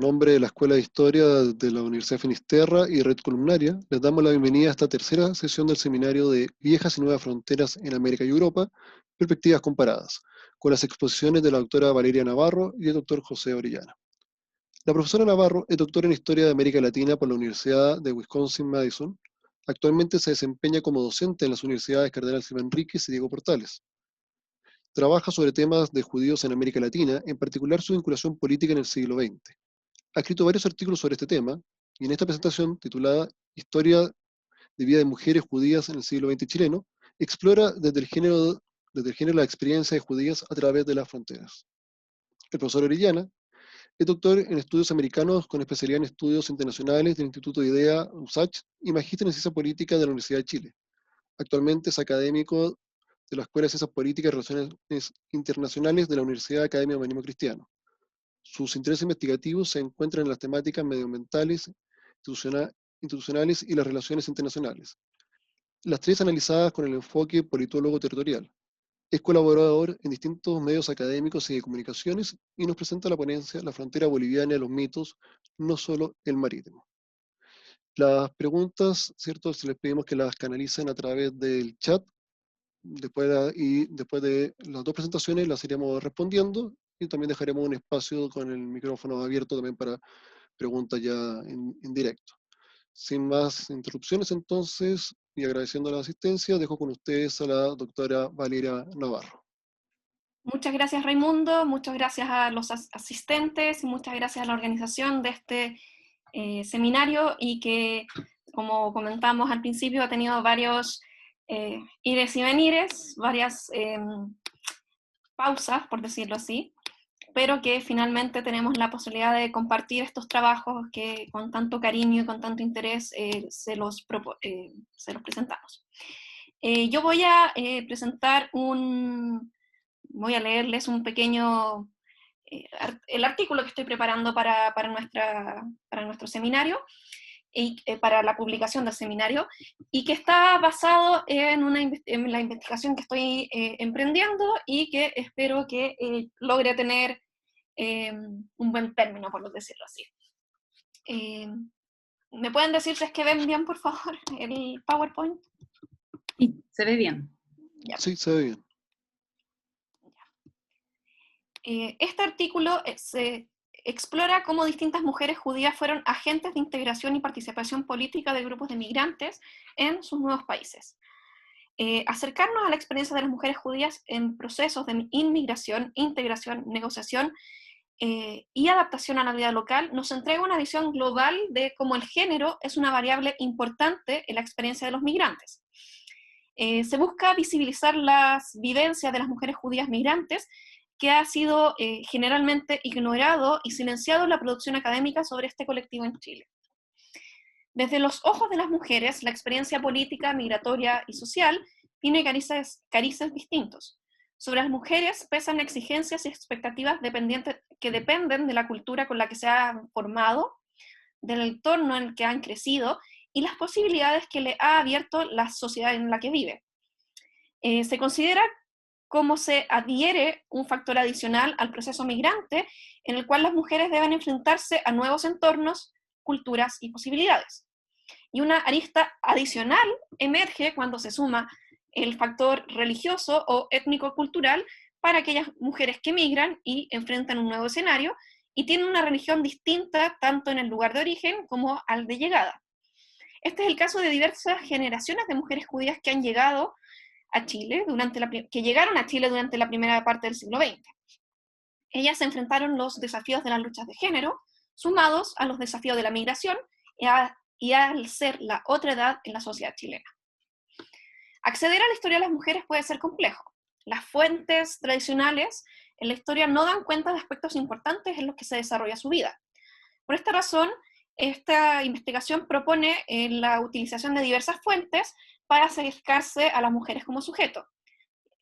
nombre de la Escuela de Historia de la Universidad de Finisterra y Red Columnaria, les damos la bienvenida a esta tercera sesión del seminario de Viejas y Nuevas Fronteras en América y Europa, Perspectivas Comparadas, con las exposiciones de la doctora Valeria Navarro y el doctor José Orellana. La profesora Navarro es doctora en Historia de América Latina por la Universidad de Wisconsin-Madison. Actualmente se desempeña como docente en las universidades Cardenal Silva Enríquez y Diego Portales. Trabaja sobre temas de judíos en América Latina, en particular su vinculación política en el siglo XX. Ha escrito varios artículos sobre este tema, y en esta presentación, titulada Historia de vida de mujeres judías en el siglo XX chileno, explora desde el género la experiencia de judías a través de las fronteras. El profesor Orellana es doctor en estudios americanos con especialidad en estudios internacionales del Instituto de IDEA USACH y magíster en ciencia política de la Universidad de Chile. Actualmente es académico de la Escuela de Ciencias Políticas y Relaciones Internacionales de la Universidad Academia Humanismo Cristiano. Sus intereses investigativos se encuentran en las temáticas medioambientales, institucionales y las relaciones internacionales. Las tres analizadas con el enfoque politólogo territorial. Es colaborador en distintos medios académicos y de comunicaciones y nos presenta la ponencia La frontera boliviana de los mitos, no solo el marítimo. Las preguntas, ¿cierto? Si les pedimos que las canalicen a través del chat, después de las dos presentaciones las iremos respondiendo y también dejaremos un espacio con el micrófono abierto también para preguntas ya en directo. Sin más interrupciones entonces, y agradeciendo la asistencia, dejo con ustedes a la doctora Valeria Navarro. Muchas gracias, Raimundo, muchas gracias a los asistentes y muchas gracias a la organización de este seminario y que, como comentamos al principio, ha tenido varios ires y venires, varias pausas, por decirlo así, pero que finalmente tenemos la posibilidad de compartir estos trabajos que con tanto cariño y con tanto interés se los presentamos. Yo voy a voy a leerles un pequeño, el artículo que estoy preparando para nuestro seminario, y para la publicación del seminario, y que está basado en la investigación que estoy emprendiendo y que espero que logre tener un buen término, por decirlo así. ¿Me pueden decir si es que ven bien, por favor, el PowerPoint? Sí, se ve bien. Ya. Sí, se ve bien. Este artículo se explora cómo distintas mujeres judías fueron agentes de integración y participación política de grupos de migrantes en sus nuevos países. Acercarnos a la experiencia de las mujeres judías en procesos de inmigración, integración, negociación y adaptación a la vida local nos entrega una visión global de cómo el género es una variable importante en la experiencia de los migrantes. Se busca visibilizar las vivencias de las mujeres judías migrantes que ha sido generalmente ignorado y silenciado en la producción académica sobre este colectivo en Chile. Desde los ojos de las mujeres, la experiencia política, migratoria y social tiene carices distintos. Sobre las mujeres pesan exigencias y expectativas que dependen de la cultura con la que se han formado, del entorno en el que han crecido y las posibilidades que le ha abierto la sociedad en la que vive. Se considera cómo se adhiere un factor adicional al proceso migrante en el cual las mujeres deben enfrentarse a nuevos entornos, culturas y posibilidades. Y una arista adicional emerge cuando se suma el factor religioso o étnico-cultural para aquellas mujeres que migran y enfrentan un nuevo escenario y tienen una religión distinta tanto en el lugar de origen como al de llegada. Este es el caso de diversas generaciones de mujeres judías que han llegado a Chile que llegaron a Chile durante la primera parte del siglo XX. Ellas enfrentaron los desafíos de las luchas de género, sumados a los desafíos de la migración y al ser la otra edad en la sociedad chilena. Acceder a la historia de las mujeres puede ser complejo. Las fuentes tradicionales en la historia no dan cuenta de aspectos importantes en los que se desarrolla su vida. Por esta razón, esta investigación propone la utilización de diversas fuentes para acercarse a las mujeres como sujeto.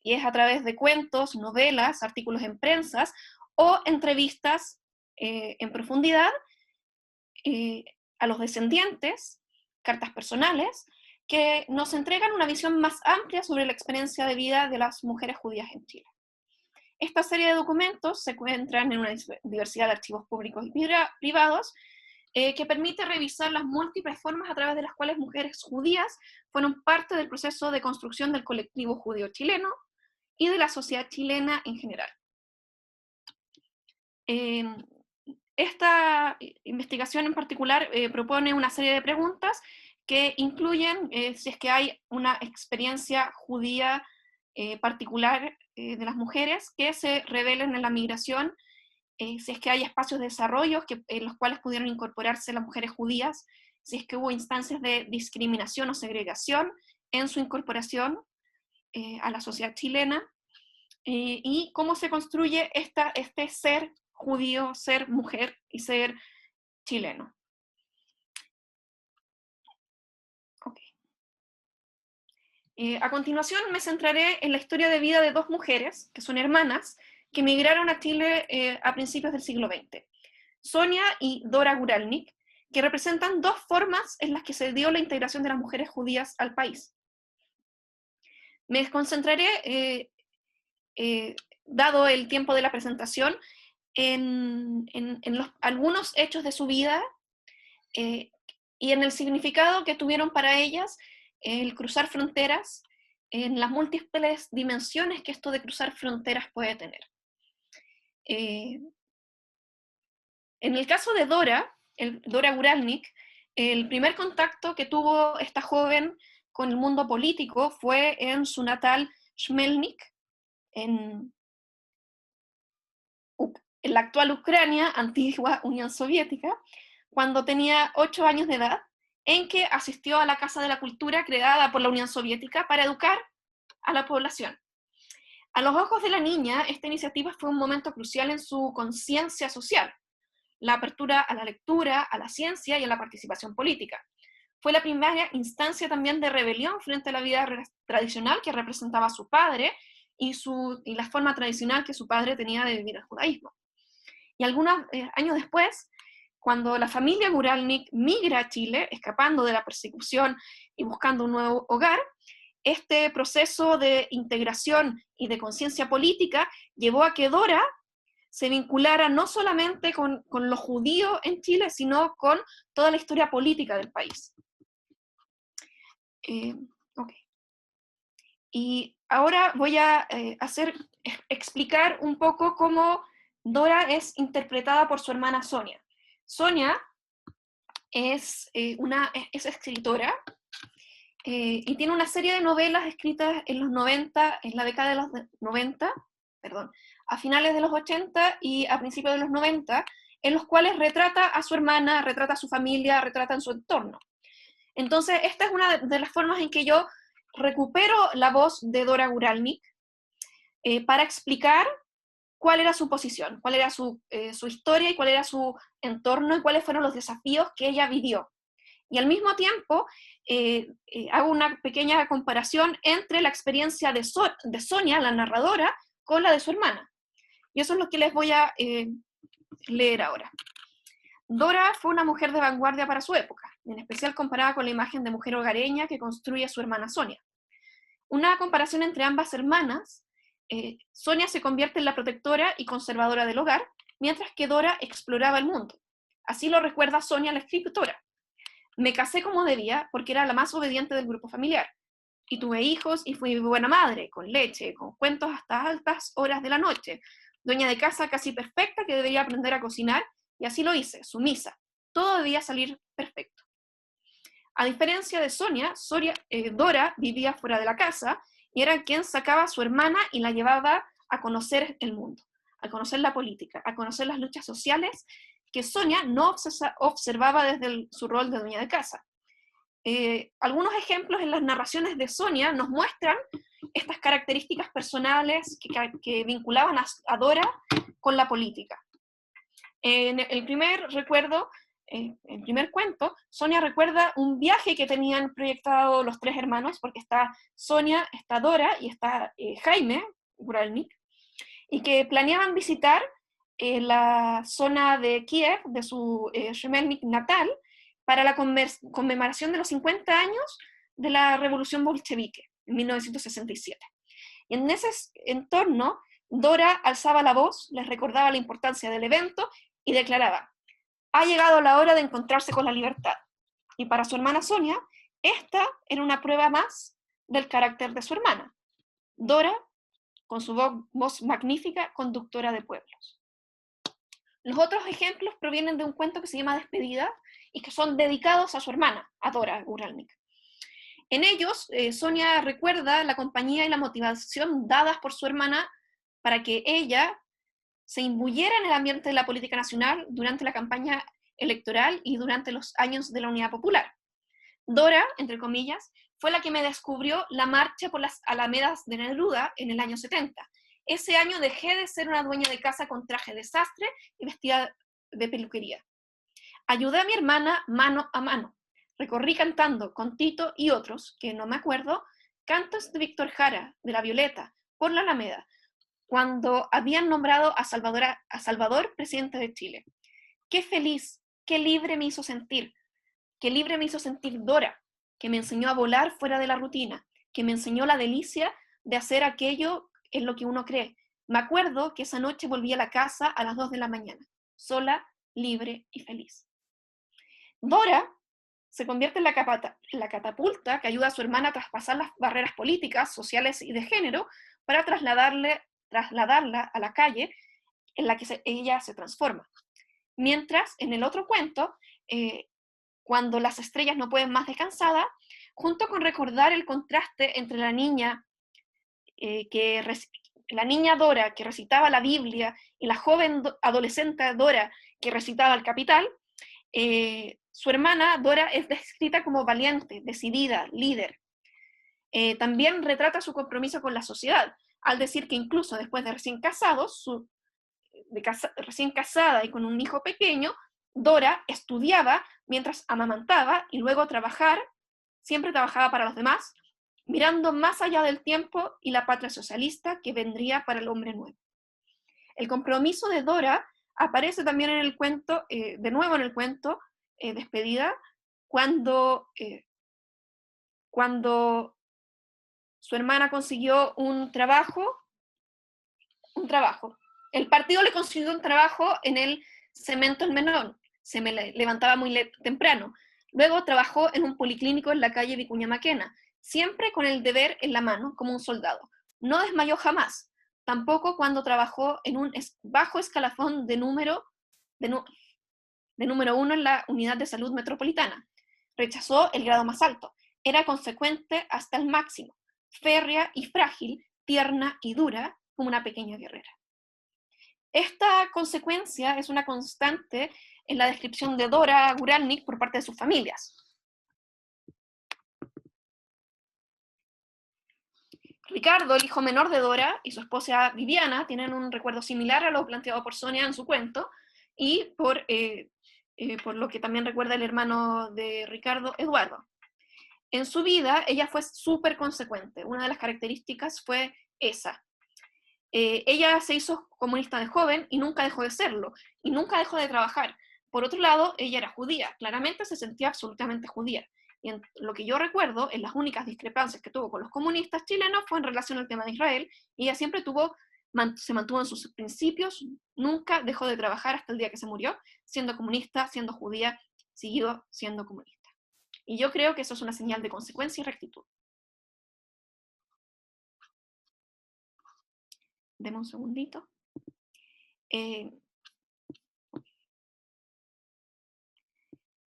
Y es a través de cuentos, novelas, artículos en prensas o entrevistas en profundidad a los descendientes, cartas personales, que nos entregan una visión más amplia sobre la experiencia de vida de las mujeres judías en Chile. Esta serie de documentos se encuentran en una diversidad de archivos públicos y privados, que permite revisar las múltiples formas a través de las cuales mujeres judías fueron parte del proceso de construcción del colectivo judío chileno y de la sociedad chilena en general. Esta investigación en particular propone una serie de preguntas que incluyen si es que hay una experiencia judía particular de las mujeres que se revelen en la migración, si es que hay espacios de desarrollo en los cuales pudieron incorporarse las mujeres judías, si es que hubo instancias de discriminación o segregación en su incorporación a la sociedad chilena, y cómo se construye este ser judío, ser mujer y ser chileno. Okay. A continuación me centraré en la historia de vida de dos mujeres, que son hermanas, que migraron a Chile a principios del siglo XX. Sonia y Dora Guralnik, que representan dos formas en las que se dio la integración de las mujeres judías al país. Me concentraré, dado el tiempo de la presentación, en algunos hechos de su vida y en el significado que tuvieron para ellas el cruzar fronteras, en las múltiples dimensiones que esto de cruzar fronteras puede tener. En el caso de Dora, Dora Guralnik, el primer contacto que tuvo esta joven con el mundo político fue en su natal Shmelnik, en la actual Ucrania, antigua Unión Soviética, cuando tenía 8 años de edad, en que asistió a la Casa de la Cultura creada por la Unión Soviética para educar a la población. A los ojos de la niña, esta iniciativa fue un momento crucial en su conciencia social, la apertura a la lectura, a la ciencia y a la participación política. Fue la primera instancia también de rebelión frente a la vida tradicional que representaba su padre y la forma tradicional que su padre tenía de vivir el judaísmo. Y algunos años después, cuando la familia Guralnik migra a Chile, escapando de la persecución y buscando un nuevo hogar, este proceso de integración y de conciencia política llevó a que Dora se vinculara no solamente con los judíos en Chile, sino con toda la historia política del país. Okay. Y ahora voy a explicar un poco cómo Dora es interpretada por su hermana Sonia. Sonia es escritora y tiene una serie de novelas escritas en los 90, en la década de los 90, perdón, a finales de los 80 y a principios de los 90, en los cuales retrata a su hermana, retrata a su familia, retrata en su entorno. Entonces, esta es una de las formas en que yo recupero la voz de Dora Guralnik para explicar cuál era su posición, cuál era su historia y cuál era su entorno y cuáles fueron los desafíos que ella vivió. Y al mismo tiempo hago una pequeña comparación entre la experiencia de Sonia, la narradora, con la de su hermana. Y eso es lo que les voy a leer ahora. Dora fue una mujer de vanguardia para su época, en especial comparada con la imagen de mujer hogareña que construye su hermana Sonia. Una comparación entre ambas hermanas, Sonia se convierte en la protectora y conservadora del hogar, mientras que Dora exploraba el mundo. Así lo recuerda Sonia, la escritora. Me casé como debía porque era la más obediente del grupo familiar. Y tuve hijos y fui buena madre, con leche, con cuentos hasta altas horas de la noche. Dueña de casa casi perfecta que debería aprender a cocinar, y así lo hice, sumisa. Todo debía salir perfecto. A diferencia de Sonia, Dora vivía fuera de la casa y era quien sacaba a su hermana y la llevaba a conocer el mundo, a conocer la política, a conocer las luchas sociales que Sonia no observaba desde su rol de dueña de casa. Algunos ejemplos en las narraciones de Sonia nos muestran estas características personales que vinculaban a Dora con la política. En el primer cuento, Sonia recuerda un viaje que tenían proyectado los tres hermanos, porque está Sonia, está Dora y está Jaime Guralnik, y que planeaban visitar la zona de Kiev, de su Shmelnik natal, para la conmemoración de los 50 años de la Revolución Bolchevique, en 1967. Y en ese entorno, Dora alzaba la voz, les recordaba la importancia del evento y declaraba: ha llegado la hora de encontrarse con la libertad. Y para su hermana Sonia, esta era una prueba más del carácter de su hermana. Dora, con su voz magnífica, conductora de pueblos. Los otros ejemplos provienen de un cuento que se llama Despedida y que son dedicados a su hermana, a Dora Guralnik. En ellos, Sonia recuerda la compañía y la motivación dadas por su hermana para que ella se imbuyera en el ambiente de la política nacional durante la campaña electoral y durante los años de la Unidad Popular. Dora, entre comillas, fue la que me descubrió la marcha por las Alamedas de Neruda en el año 70. Ese año dejé de ser una dueña de casa con traje de sastre y vestida de peluquería. Ayudé a mi hermana mano a mano. Recorrí cantando con Tito y otros, que no me acuerdo, cantos de Víctor Jara, de La Violeta, por la Alameda, cuando habían nombrado a Salvador presidente de Chile. Qué feliz, qué libre me hizo sentir Dora, que me enseñó a volar fuera de la rutina, que me enseñó la delicia de hacer aquello en lo que uno cree. Me acuerdo que esa noche volví a la casa a las 2 de la mañana, sola, libre y feliz. Dora se convierte en la catapulta que ayuda a su hermana a traspasar las barreras políticas, sociales y de género para trasladarla a la calle en la que ella se transforma. Mientras, en el otro cuento, cuando las estrellas no pueden más descansada, junto con recordar el contraste entre la niña Dora, que recitaba la Biblia, y la joven adolescente Dora, que recitaba el Capital, su hermana Dora es descrita como valiente, decidida, líder. También retrata su compromiso con la sociedad, al decir que incluso después de recién casada y con un hijo pequeño, Dora estudiaba mientras amamantaba y luego siempre trabajaba para los demás, mirando más allá del tiempo y la patria socialista que vendría para el hombre nuevo. El compromiso de Dora aparece también en el cuento, de nuevo en el cuento Despedida, cuando su hermana consiguió un trabajo. El partido le consiguió un trabajo en el Cemento El Menón, se me levantaba muy temprano. Luego trabajó en un policlínico en la calle Vicuña Maquena, siempre con el deber en la mano, como un soldado. No desmayó jamás, tampoco cuando trabajó en un bajo escalafón de número 1 en la Unidad de Salud Metropolitana. Rechazó el grado más alto. Era consecuente hasta el máximo, férrea y frágil, tierna y dura, como una pequeña guerrera. Esta consecuencia es una constante en la descripción de Dora Guralnik por parte de sus familias. Ricardo, el hijo menor de Dora, y su esposa Viviana tienen un recuerdo similar a lo planteado por Sonia en su cuento, y por lo que también recuerda el hermano de Ricardo, Eduardo. En su vida, ella fue súper consecuente. Una de las características fue esa. Ella se hizo comunista de joven y nunca dejó de serlo, y nunca dejó de trabajar. Por otro lado, ella era judía, claramente se sentía absolutamente judía. Y en lo que yo recuerdo, en las únicas discrepancias que tuvo con los comunistas chilenos fue en relación al tema de Israel, y ella siempre se mantuvo en sus principios, nunca dejó de trabajar hasta el día que se murió, siendo comunista, siendo judía, siguió siendo comunista. Y yo creo que eso es una señal de consecuencia y rectitud. Deme un segundito.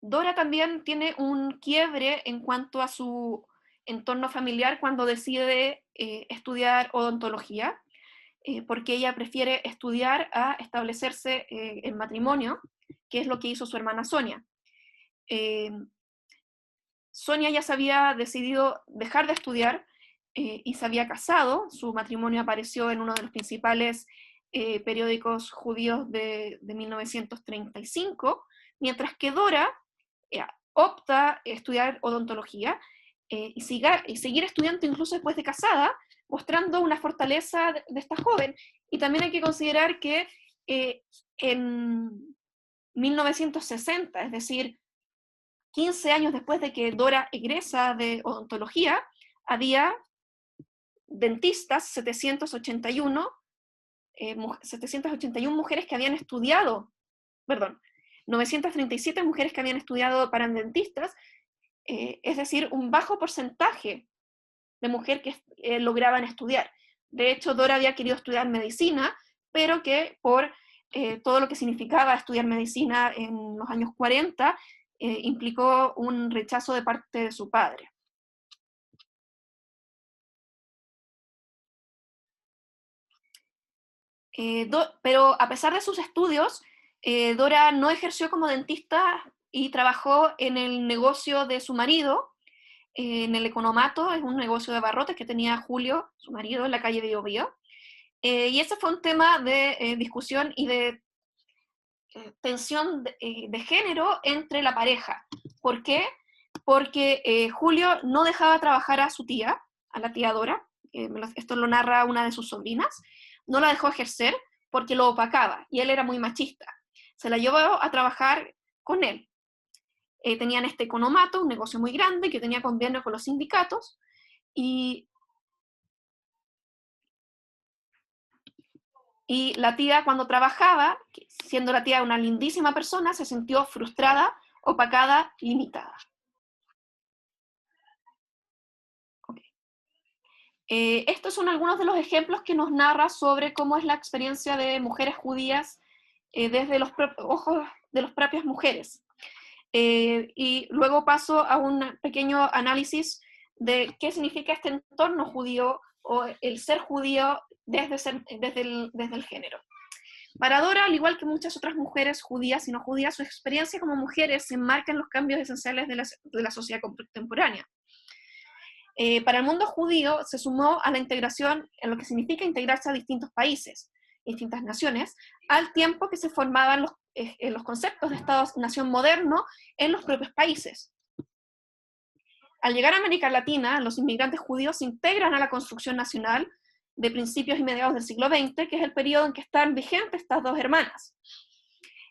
Dora también tiene un quiebre en cuanto a su entorno familiar cuando decide estudiar odontología, porque ella prefiere estudiar a establecerse en matrimonio, que es lo que hizo su hermana Sonia. Sonia ya se había decidido dejar de estudiar y se había casado. Su matrimonio apareció en uno de los principales periódicos judíos de 1935, mientras que Dora opta a estudiar odontología y seguir estudiando incluso después de casada, mostrando una fortaleza de esta joven. Y también hay que considerar que en 1960, es decir, 15 años después de que Dora egresa de odontología, había dentistas 781 781 mujeres que habían estudiado, perdón, 937 mujeres que habían estudiado para dentistas, es decir, un bajo porcentaje de mujeres que lograban estudiar. De hecho, Dora había querido estudiar medicina, pero que por todo lo que significaba estudiar medicina en los años 40, implicó un rechazo de parte de su padre. Pero a pesar de sus estudios, Dora no ejerció como dentista y trabajó en el negocio de su marido, en el Economato, es un negocio de abarrotes que tenía Julio, su marido, en la calle Bio Bio. Y ese fue un tema de discusión y de tensión de género entre la pareja. ¿Por qué? Porque Julio no dejaba trabajar a su tía, a la tía Dora, esto lo narra una de sus sobrinas, no la dejó ejercer porque lo opacaba, y él era muy machista. Se la llevó a trabajar con él. Tenían este Economato, un negocio muy grande, que tenía convenio con los sindicatos, y la tía, cuando trabajaba, siendo la tía una lindísima persona, se sintió frustrada, opacada, limitada. Okay. Estos son algunos de los ejemplos que nos narra sobre cómo es la experiencia de mujeres judías desde los ojos de las propias mujeres. Y luego paso a un pequeño análisis de qué significa este entorno judío o el ser judío desde el género. Para Dora, al igual que muchas otras mujeres judías y no judías, su experiencia como mujeres se enmarca en los cambios esenciales de la sociedad contemporánea. Para el mundo judío se sumó a la integración, en lo que significa integrarse a distintos países, distintas naciones, al tiempo que se formaban los conceptos de Estado-nación moderno en los propios países. Al llegar a América Latina, los inmigrantes judíos se integran a la construcción nacional de principios y mediados del siglo XX, que es el periodo en que están vigentes estas dos hermanas.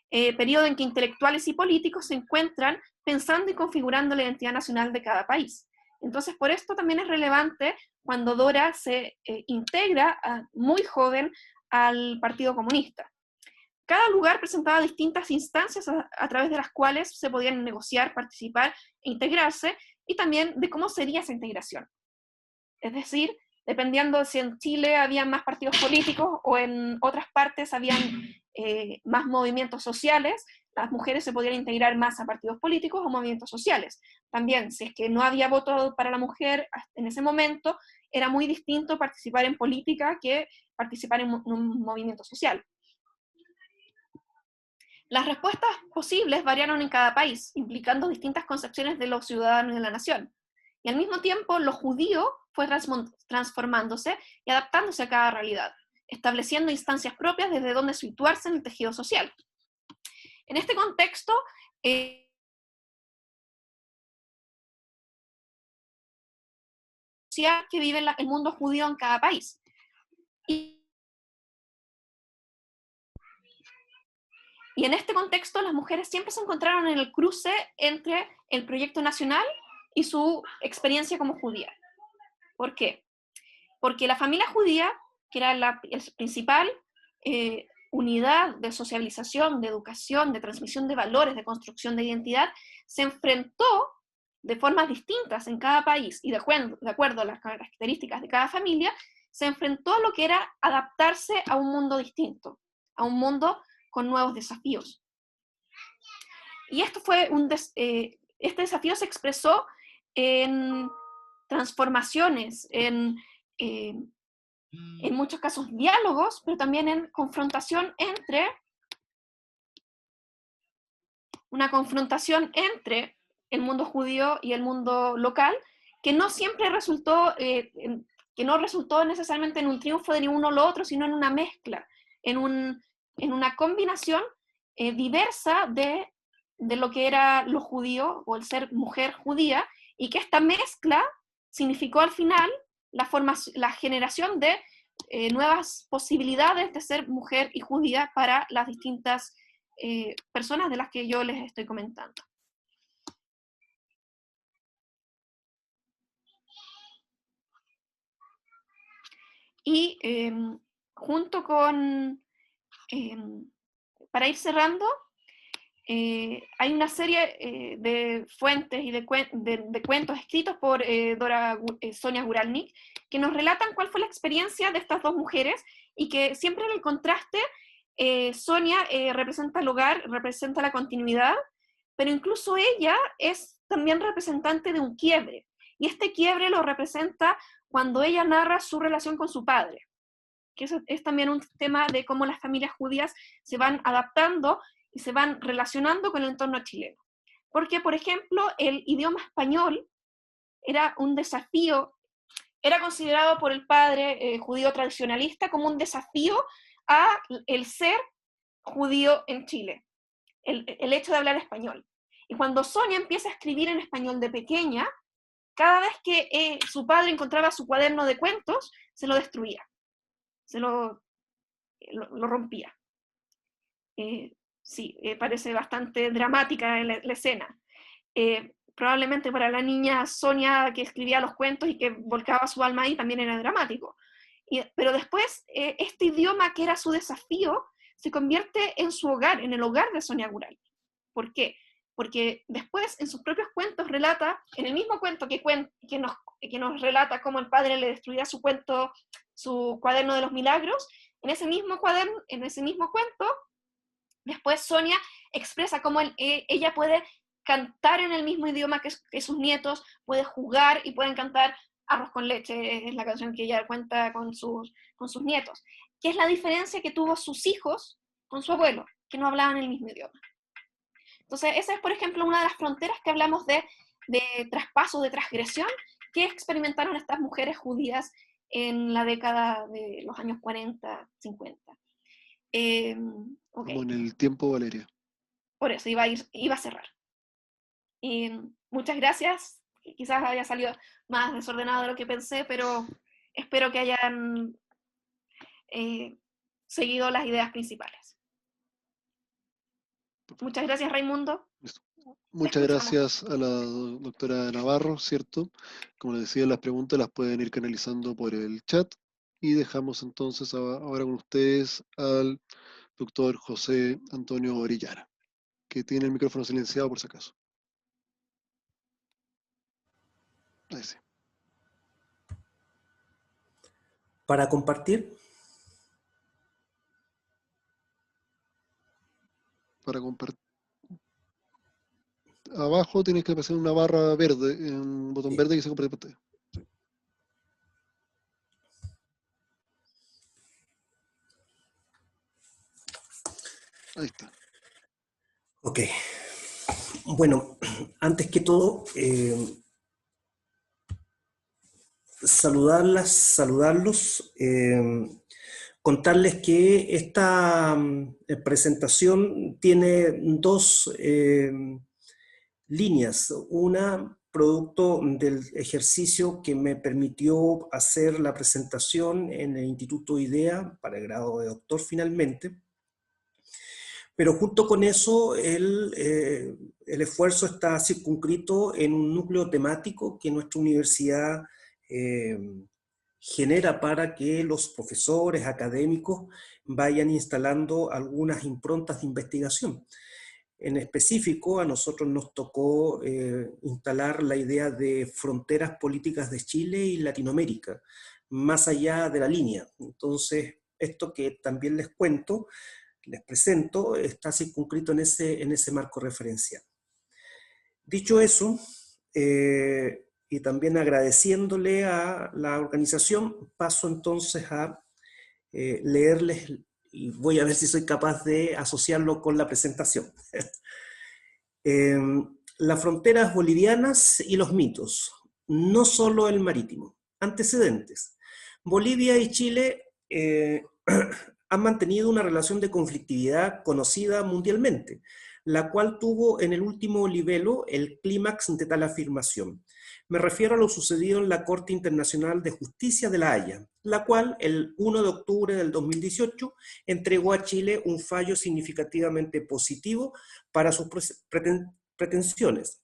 Periodo en que intelectuales y políticos se encuentran pensando y configurando la identidad nacional de cada país. Entonces, por esto también es relevante cuando Dora se integra muy joven al Partido Comunista. Cada lugar presentaba distintas instancias a través de las cuales se podían negociar, participar e integrarse, y también de cómo sería esa integración. Es decir, dependiendo de si en Chile había más partidos políticos o en otras partes habían más movimientos sociales, las mujeres se podían integrar más a partidos políticos o movimientos sociales. También, si es que no había voto para la mujer en ese momento, era muy distinto participar en política que participar en un movimiento social. Las respuestas posibles variaron en cada país, implicando distintas concepciones de los ciudadanos de la nación. Y al mismo tiempo, lo judío fue transformándose y adaptándose a cada realidad, estableciendo instancias propias desde donde situarse en el tejido social. En este contexto, que vive el mundo judío en cada país. Y en este contexto, las mujeres siempre se encontraron en el cruce entre el proyecto nacional y su experiencia como judía. ¿Por qué? Porque la familia judía, que era la principal unidad de socialización, de educación, de transmisión de valores, de construcción de identidad, se enfrentó de formas distintas en cada país y de acuerdo a las características de cada familia, se enfrentó a lo que era adaptarse a un mundo distinto, a un mundo con nuevos desafíos. Y esto fue este desafío se expresó en transformaciones, en muchos casos diálogos, pero también en confrontación entre el mundo judío y el mundo local, que no siempre resultó, que no resultó necesariamente en un triunfo de ni uno o lo otro, sino en una mezcla, en una combinación diversa de lo que era lo judío o el ser mujer judía, y que esta mezcla significó al final la generación de nuevas posibilidades de ser mujer y judía para las distintas personas de las que yo les estoy comentando. Y junto con, para ir cerrando, hay una serie de fuentes y de cuentos escritos por Sonia Guralnik que nos relatan cuál fue la experiencia de estas dos mujeres y que siempre en el contraste Sonia representa el hogar, representa la continuidad, pero incluso ella es también representante de un quiebre, y este quiebre lo representa cuando ella narra su relación con su padre, que es también un tema de cómo las familias judías se van adaptando y se van relacionando con el entorno chileno. Porque, por ejemplo, el idioma español era un desafío, era considerado por el padre judío tradicionalista como un desafío a el ser judío en Chile, el hecho de hablar español. Y cuando Sonia empieza a escribir en español de pequeña, cada vez que su padre encontraba su cuaderno de cuentos, se lo destruía, lo rompía. Sí, parece bastante dramática la escena. Probablemente para la niña Sonia que escribía los cuentos y que volcaba su alma ahí también era dramático. Pero después este idioma que era su desafío se convierte en su hogar, en el hogar de Sonia Guralnik. ¿Por qué? Porque después en sus propios cuentos relata, en el mismo cuento que nos relata cómo el padre le destruía su cuaderno de los milagros, en ese mismo cuento, después Sonia expresa cómo ella puede cantar en el mismo idioma que sus nietos, puede jugar y pueden cantar Arroz con leche, es la canción que ella cuenta con sus nietos. ¿Qué es la diferencia que tuvo sus hijos con su abuelo? Que no hablaban el mismo idioma. Entonces, esa es, por ejemplo, una de las fronteras que hablamos de traspaso, de transgresión, que experimentaron estas mujeres judías en la década de los años 40, 50. Okay. Como en el tiempo, Valeria. Por eso, iba a cerrar. Muchas gracias. Quizás haya salido más desordenado de lo que pensé, pero espero que hayan seguido las ideas principales. Muchas gracias, Raimundo. Muchas gracias a la doctora Navarro, ¿cierto? Como les decía, las preguntas las pueden ir canalizando por el chat, y dejamos entonces ahora con ustedes al doctor José Antonio Orellana, que tiene el micrófono silenciado por si acaso. Ahí sí. Para compartir. Para compartir. Abajo tienes que aparecer una barra verde, un botón verde que se comparte pantalla. Sí. Ahí está. Ok. Bueno, antes que todo, saludarlos, contarles que esta presentación tiene dos líneas. Una, producto del ejercicio que me permitió hacer la presentación en el Instituto IDEA para el grado de doctor finalmente. Pero junto con eso, el esfuerzo está circunscrito en un núcleo temático que nuestra universidad genera para que los profesores académicos vayan instalando algunas improntas de investigación. En específico, a nosotros nos tocó instalar la idea de fronteras políticas de Chile y Latinoamérica, más allá de la línea. Entonces, esto que también les cuento, les presento, está circunscrito en ese marco referencial. Dicho eso, y también agradeciéndole a la organización, paso entonces a leerles, y voy a ver si soy capaz de asociarlo con la presentación. Las fronteras bolivianas y los mitos, no solo el marítimo. Antecedentes. Bolivia y Chile han mantenido una relación de conflictividad conocida mundialmente, la cual tuvo en el último libelo el clímax de tal afirmación. Me refiero a lo sucedido en la Corte Internacional de Justicia de La Haya, la cual el 1 de octubre del 2018 entregó a Chile un fallo significativamente positivo para sus pretensiones.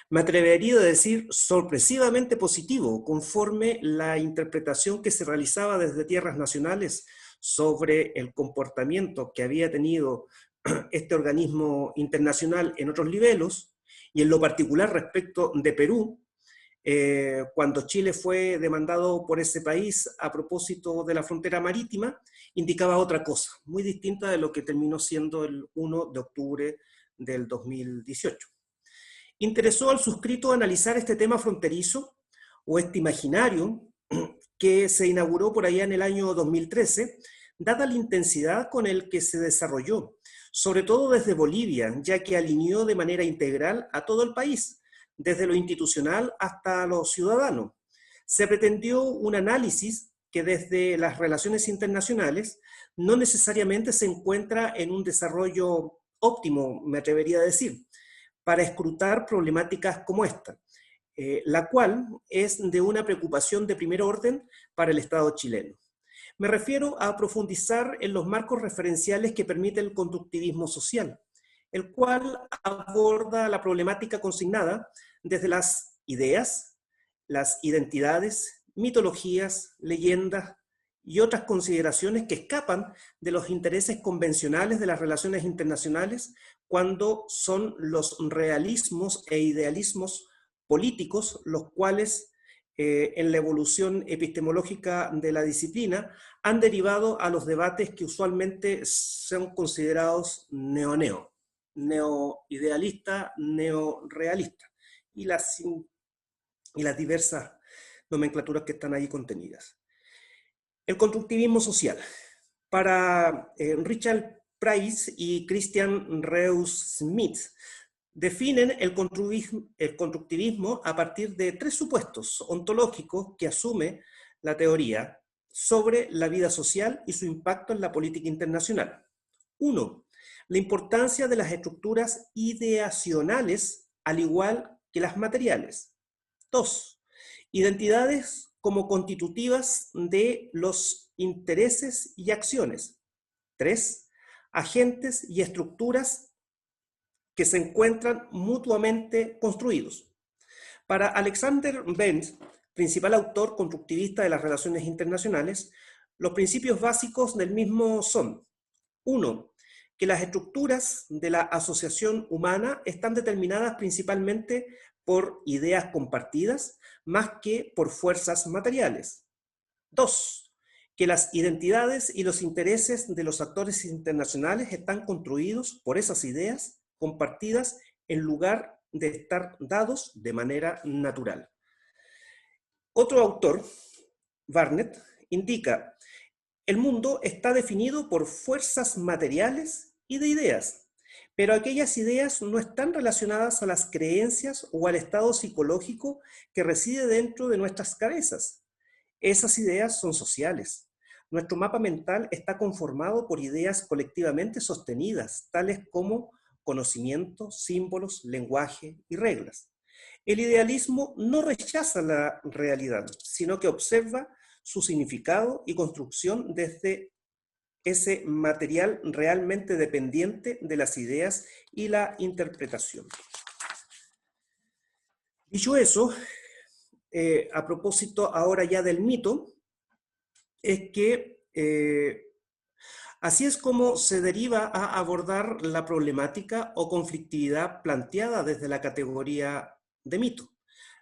Me atrevería a decir sorpresivamente positivo, conforme la interpretación que se realizaba desde tierras nacionales sobre el comportamiento que había tenido este organismo internacional en otros niveles, y en lo particular respecto de Perú, cuando Chile fue demandado por ese país a propósito de la frontera marítima, indicaba otra cosa, muy distinta de lo que terminó siendo el 1 de octubre del 2018. Interesó al suscrito analizar este tema fronterizo, o este imaginario, que se inauguró por allá en el año 2013, dada la intensidad con el que se desarrolló, sobre todo desde Bolivia, ya que alineó de manera integral a todo el país, desde lo institucional hasta lo ciudadano. Se pretendió un análisis que desde las relaciones internacionales no necesariamente se encuentra en un desarrollo óptimo, me atrevería a decir, para escrutar problemáticas como esta, la cual es de una preocupación de primer orden para el Estado chileno. Me refiero a profundizar en los marcos referenciales que permite el constructivismo social, el cual aborda la problemática consignada desde las ideas, las identidades, mitologías, leyendas y otras consideraciones que escapan de los intereses convencionales de las relaciones internacionales cuando son los realismos e idealismos políticos los cuales en la evolución epistemológica de la disciplina han derivado a los debates que usualmente son considerados neo-idealista, neo-realista, y las diversas nomenclaturas que están ahí contenidas. El constructivismo social. Para Richard Price y Christian Reus Smith, definen el constructivismo a partir de tres supuestos ontológicos que asume la teoría sobre la vida social y su impacto en la política internacional. 1. La importancia de las estructuras ideacionales al igual que las materiales. 2. Identidades como constitutivas de los intereses y acciones. 3. Agentes y estructuras que se encuentran mutuamente construidos. Para Alexander Benz, principal autor constructivista de las relaciones internacionales, los principios básicos del mismo son: 1. Que las estructuras de la asociación humana están determinadas principalmente por ideas compartidas, más que por fuerzas materiales. 2. Que las identidades y los intereses de los actores internacionales están construidos por esas ideas compartidas en lugar de estar dados de manera natural. Otro autor, Barnett, indica: el mundo está definido por fuerzas materiales y de ideas, pero aquellas ideas no están relacionadas a las creencias o al estado psicológico que reside dentro de nuestras cabezas. Esas ideas son sociales. Nuestro mapa mental está conformado por ideas colectivamente sostenidas, tales como conocimiento, símbolos, lenguaje y reglas. El idealismo no rechaza la realidad, sino que observa su significado y construcción desde ese material realmente dependiente de las ideas y la interpretación. Dicho eso, a propósito ahora ya del mito, es que así es como se deriva a abordar la problemática o conflictividad planteada desde la categoría de mito,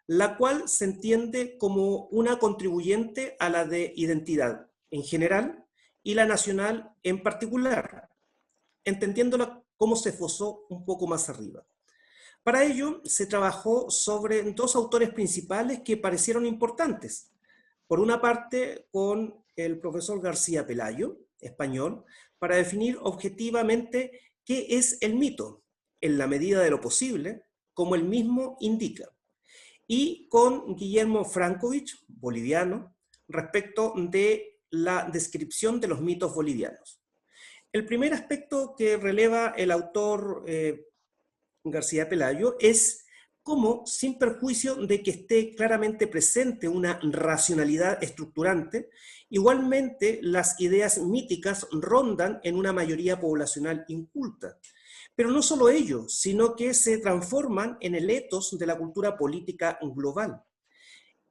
la cual se entiende como una contribuyente a la de identidad en general y la nacional en particular, entendiéndola como se esbozó un poco más arriba. Para ello se trabajó sobre dos autores principales que parecieron importantes. Por una parte, con el profesor García Pelayo, español, para definir objetivamente qué es el mito, en la medida de lo posible, como él mismo indica. Y con Guillermo Frankovich, boliviano, respecto de la descripción de los mitos bolivianos. El primer aspecto que releva el autor García Pelayo es cómo, sin perjuicio de que esté claramente presente una racionalidad estructurante, igualmente las ideas míticas rondan en una mayoría poblacional inculta. Pero no solo ello, sino que se transforman en el etos de la cultura política global.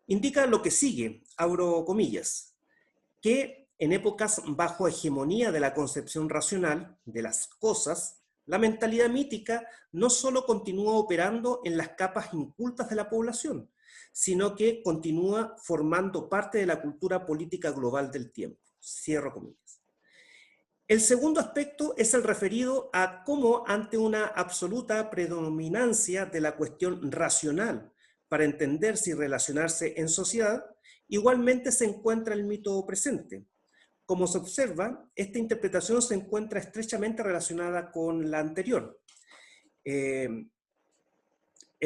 Indica lo que sigue, abro comillas, que en épocas bajo hegemonía de la concepción racional de las cosas, la mentalidad mítica no solo continúa operando en las capas incultas de la población, sino que continúa formando parte de la cultura política global del tiempo. Cierro comillas. El segundo aspecto es el referido a cómo, ante una absoluta predominancia de la cuestión racional para entenderse y relacionarse en sociedad, igualmente se encuentra el mito presente. Como se observa, esta interpretación se encuentra estrechamente relacionada con la anterior. El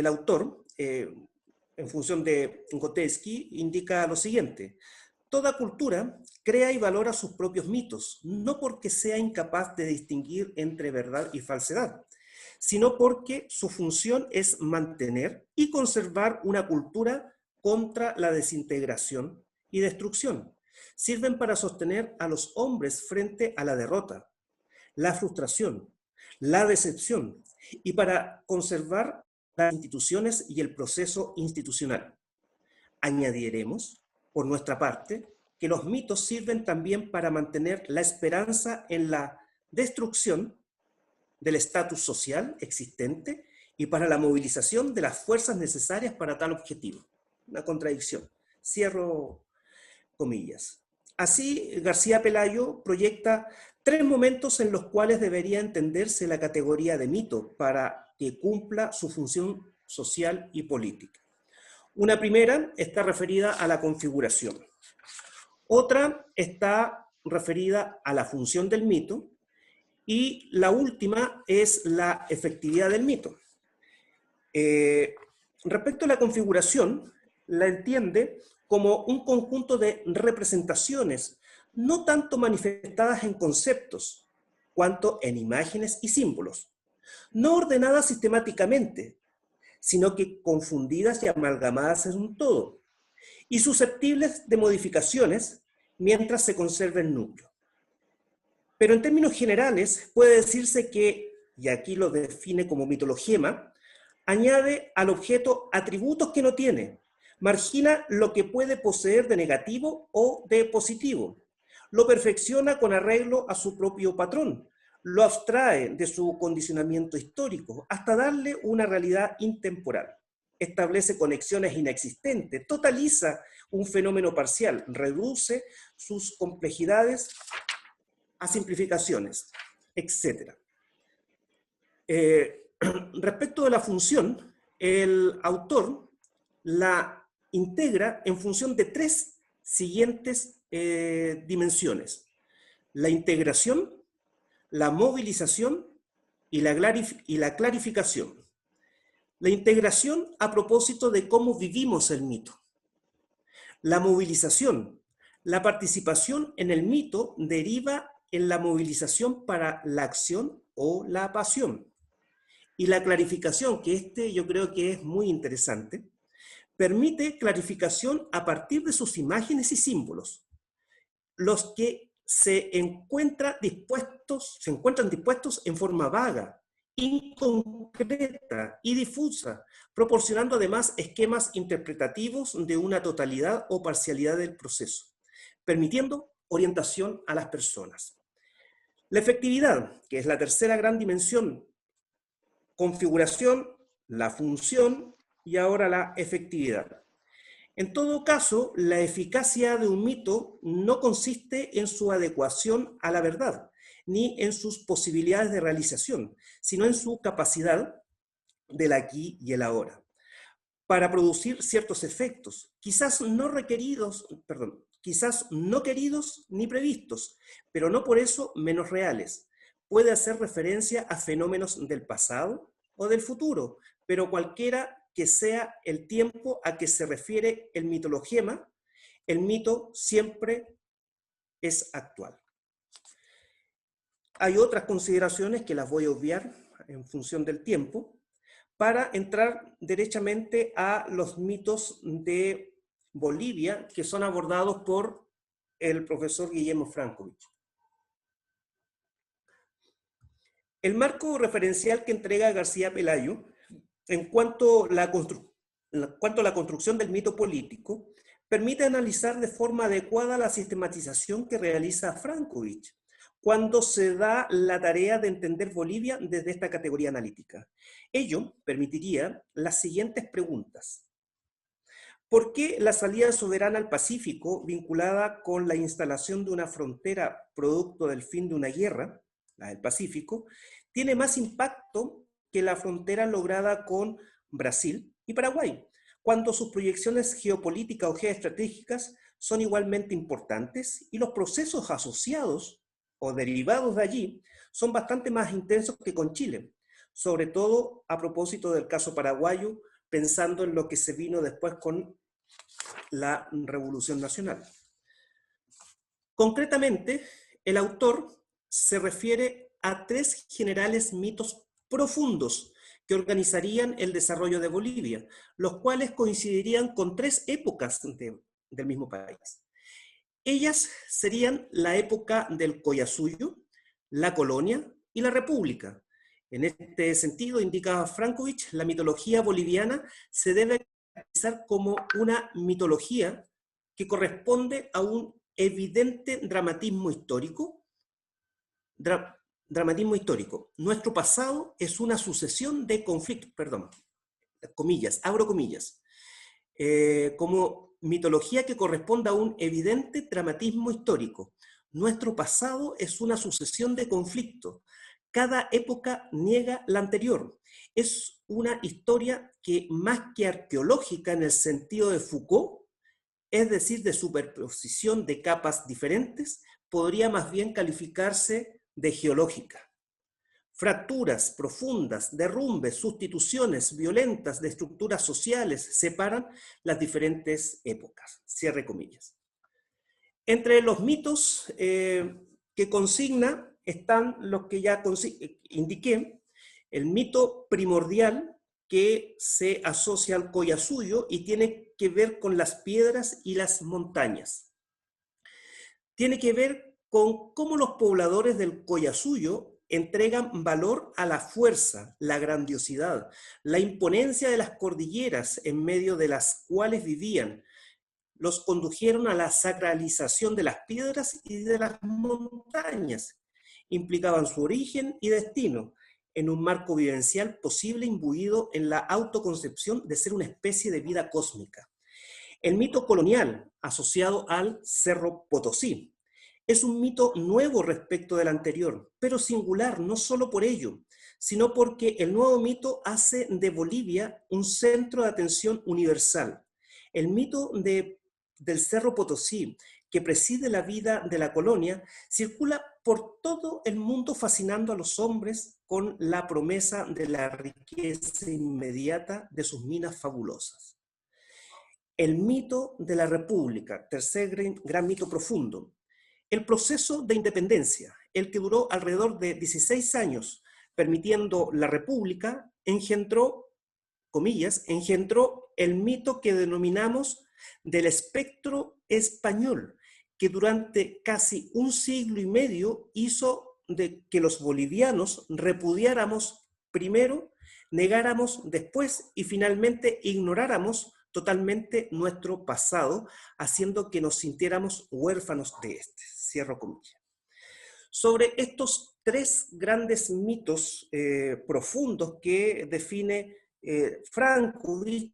autor, en función de Gotevsky, indica lo siguiente: toda cultura crea y valora sus propios mitos, no porque sea incapaz de distinguir entre verdad y falsedad, sino porque su función es mantener y conservar una cultura contra la desintegración y destrucción. Sirven para sostener a los hombres frente a la derrota, la frustración, la decepción, y para conservar las instituciones y el proceso institucional. Añadiremos, por nuestra parte, que los mitos sirven también para mantener la esperanza en la destrucción del estatus social existente y para la movilización de las fuerzas necesarias para tal objetivo. Una contradicción. Cierro comillas. Así, García Pelayo proyecta 3 momentos en los cuales debería entenderse la categoría de mito para que cumpla su función social y política. Una primera está referida a la configuración. Otra está referida a la función del mito. Y la última es la efectividad del mito. Respecto a la configuración, la entiende como un conjunto de representaciones, no tanto manifestadas en conceptos, cuanto en imágenes y símbolos, no ordenadas sistemáticamente, sino que confundidas y amalgamadas en un todo, y susceptibles de modificaciones mientras se conserve el núcleo. Pero en términos generales puede decirse que, y aquí lo define como mitologema, añade al objeto atributos que no tiene, margina lo que puede poseer de negativo o de positivo, lo perfecciona con arreglo a su propio patrón, lo abstrae de su condicionamiento histórico hasta darle una realidad intemporal, establece conexiones inexistentes, totaliza un fenómeno parcial, reduce sus complejidades a simplificaciones, etc. Respecto de la función, el autor la integra en función de 3 siguientes dimensiones: la integración, la movilización y la clarificación. La integración a propósito de cómo vivimos el mito. La movilización, la participación en el mito deriva en la movilización para la acción o la pasión. Y la clarificación, que yo creo que es muy interesante, permite clarificación a partir de sus imágenes y símbolos, los que se encuentran dispuestos en forma vaga, inconcreta y difusa, proporcionando además esquemas interpretativos de una totalidad o parcialidad del proceso, permitiendo orientación a las personas. La efectividad, que es la tercera gran dimensión: configuración, la función y ahora la efectividad. En todo caso, la eficacia de un mito no consiste en su adecuación a la verdad, ni en sus posibilidades de realización, sino en su capacidad del aquí y el ahora, para producir ciertos efectos, quizás no queridos ni previstos, pero no por eso menos reales. Puede hacer referencia a fenómenos del pasado o del futuro, pero cualquiera que sea el tiempo a que se refiere el mitologema, el mito siempre es actual. Hay otras consideraciones que las voy a obviar en función del tiempo, para entrar derechamente a los mitos de Bolivia, que son abordados por el profesor Guillermo Frankovich. El marco referencial que entrega García Pelayo en cuanto a la construcción del mito político permite analizar de forma adecuada la sistematización que realiza Frankovich cuando se da la tarea de entender Bolivia desde esta categoría analítica. Ello permitiría las siguientes preguntas. ¿Por qué la salida soberana al Pacífico, vinculada con la instalación de una frontera producto del fin de una guerra, la del Pacífico, tiene más impacto que la frontera lograda con Brasil y Paraguay, cuando sus proyecciones geopolíticas o geoestratégicas son igualmente importantes y los procesos asociados o derivados de allí son bastante más intensos que con Chile, sobre todo a propósito del caso paraguayo, pensando en lo que se vino después con la Revolución Nacional? Concretamente, el autor se refiere a 3 generales mitos profundos que organizarían el desarrollo de Bolivia, los cuales coincidirían con 3 épocas del mismo país. Ellas serían la época del Collasuyo, la colonia y la república. En este sentido, indica Frankovich, la mitología boliviana se debe caracterizar como una mitología que corresponde a un evidente dramatismo histórico. Dramatismo histórico. Nuestro pasado es una sucesión de conflictos, perdón, comillas, abro comillas, como mitología que corresponde a un evidente dramatismo histórico. Nuestro pasado es una sucesión de conflictos. Cada época niega la anterior. Es una historia que, más que arqueológica en el sentido de Foucault, es decir, de superposición de capas diferentes, podría más bien calificarse de geológica. Fracturas profundas, derrumbes, sustituciones violentas de estructuras sociales separan las diferentes épocas. Cierre comillas. Entre los mitos que consigna están los que ya indiqué, el mito primordial que se asocia al Collasuyo y tiene que ver con las piedras y las montañas. Tiene que ver con cómo los pobladores del Collasuyo entregan valor a la fuerza, la grandiosidad, la imponencia de las cordilleras en medio de las cuales vivían. Los condujeron a la sacralización de las piedras y de las montañas. Implicaban su origen y destino en un marco vivencial posible imbuido en la autoconcepción de ser una especie de vida cósmica. El mito colonial, asociado al Cerro Potosí, es un mito nuevo respecto del anterior, pero singular no solo por ello, sino porque el nuevo mito hace de Bolivia un centro de atención universal. El mito del Cerro Potosí, que preside la vida de la colonia, circula por todo el mundo fascinando a los hombres con la promesa de la riqueza inmediata de sus minas fabulosas. El mito de la República, tercer gran mito profundo. El proceso de independencia, el que duró alrededor de 16 años, permitiendo la República, engendró, comillas, engendró el mito que denominamos del espectro español, que durante casi un siglo y medio hizo de que los bolivianos repudiáramos primero, negáramos después y finalmente ignoráramos totalmente nuestro pasado, haciendo que nos sintiéramos huérfanos de este. Cierro comillas. Sobre estos 3 grandes mitos profundos que define Frankovich,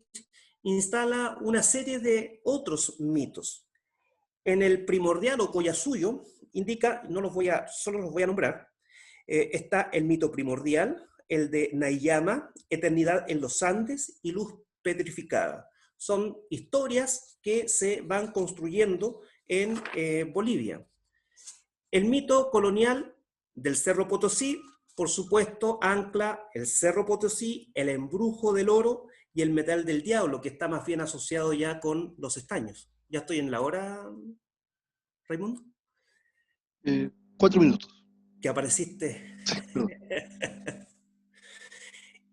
instala una serie de otros mitos. En el primordial o Collasuyo indica, solo los voy a nombrar, está el mito primordial, el de Nayama, eternidad en los Andes y luz petrificada. Son historias que se van construyendo en Bolivia. El mito colonial del Cerro Potosí, por supuesto, ancla el Cerro Potosí, el embrujo del oro y el metal del diablo, que está más bien asociado ya con los estaños. ¿Ya estoy en la hora, Raimundo? 4 minutos. Que apareciste.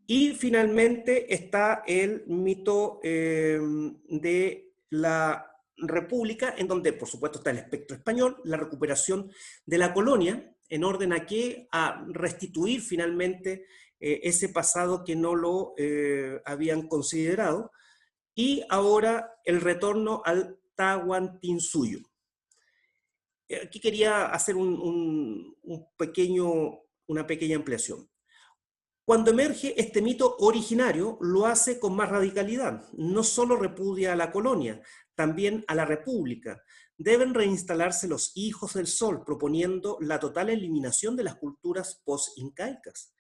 Y finalmente está el mito de la República, en donde por supuesto está el espectro español, la recuperación de la colonia, en orden a restituir finalmente ese pasado que no lo habían considerado, y ahora el retorno al Tahuantinsuyo. Aquí quería hacer una pequeña ampliación. Cuando emerge este mito originario, lo hace con más radicalidad. No solo repudia a la colonia, también a la república. Deben reinstalarse los hijos del sol, proponiendo la total eliminación de las culturas post-incaicas.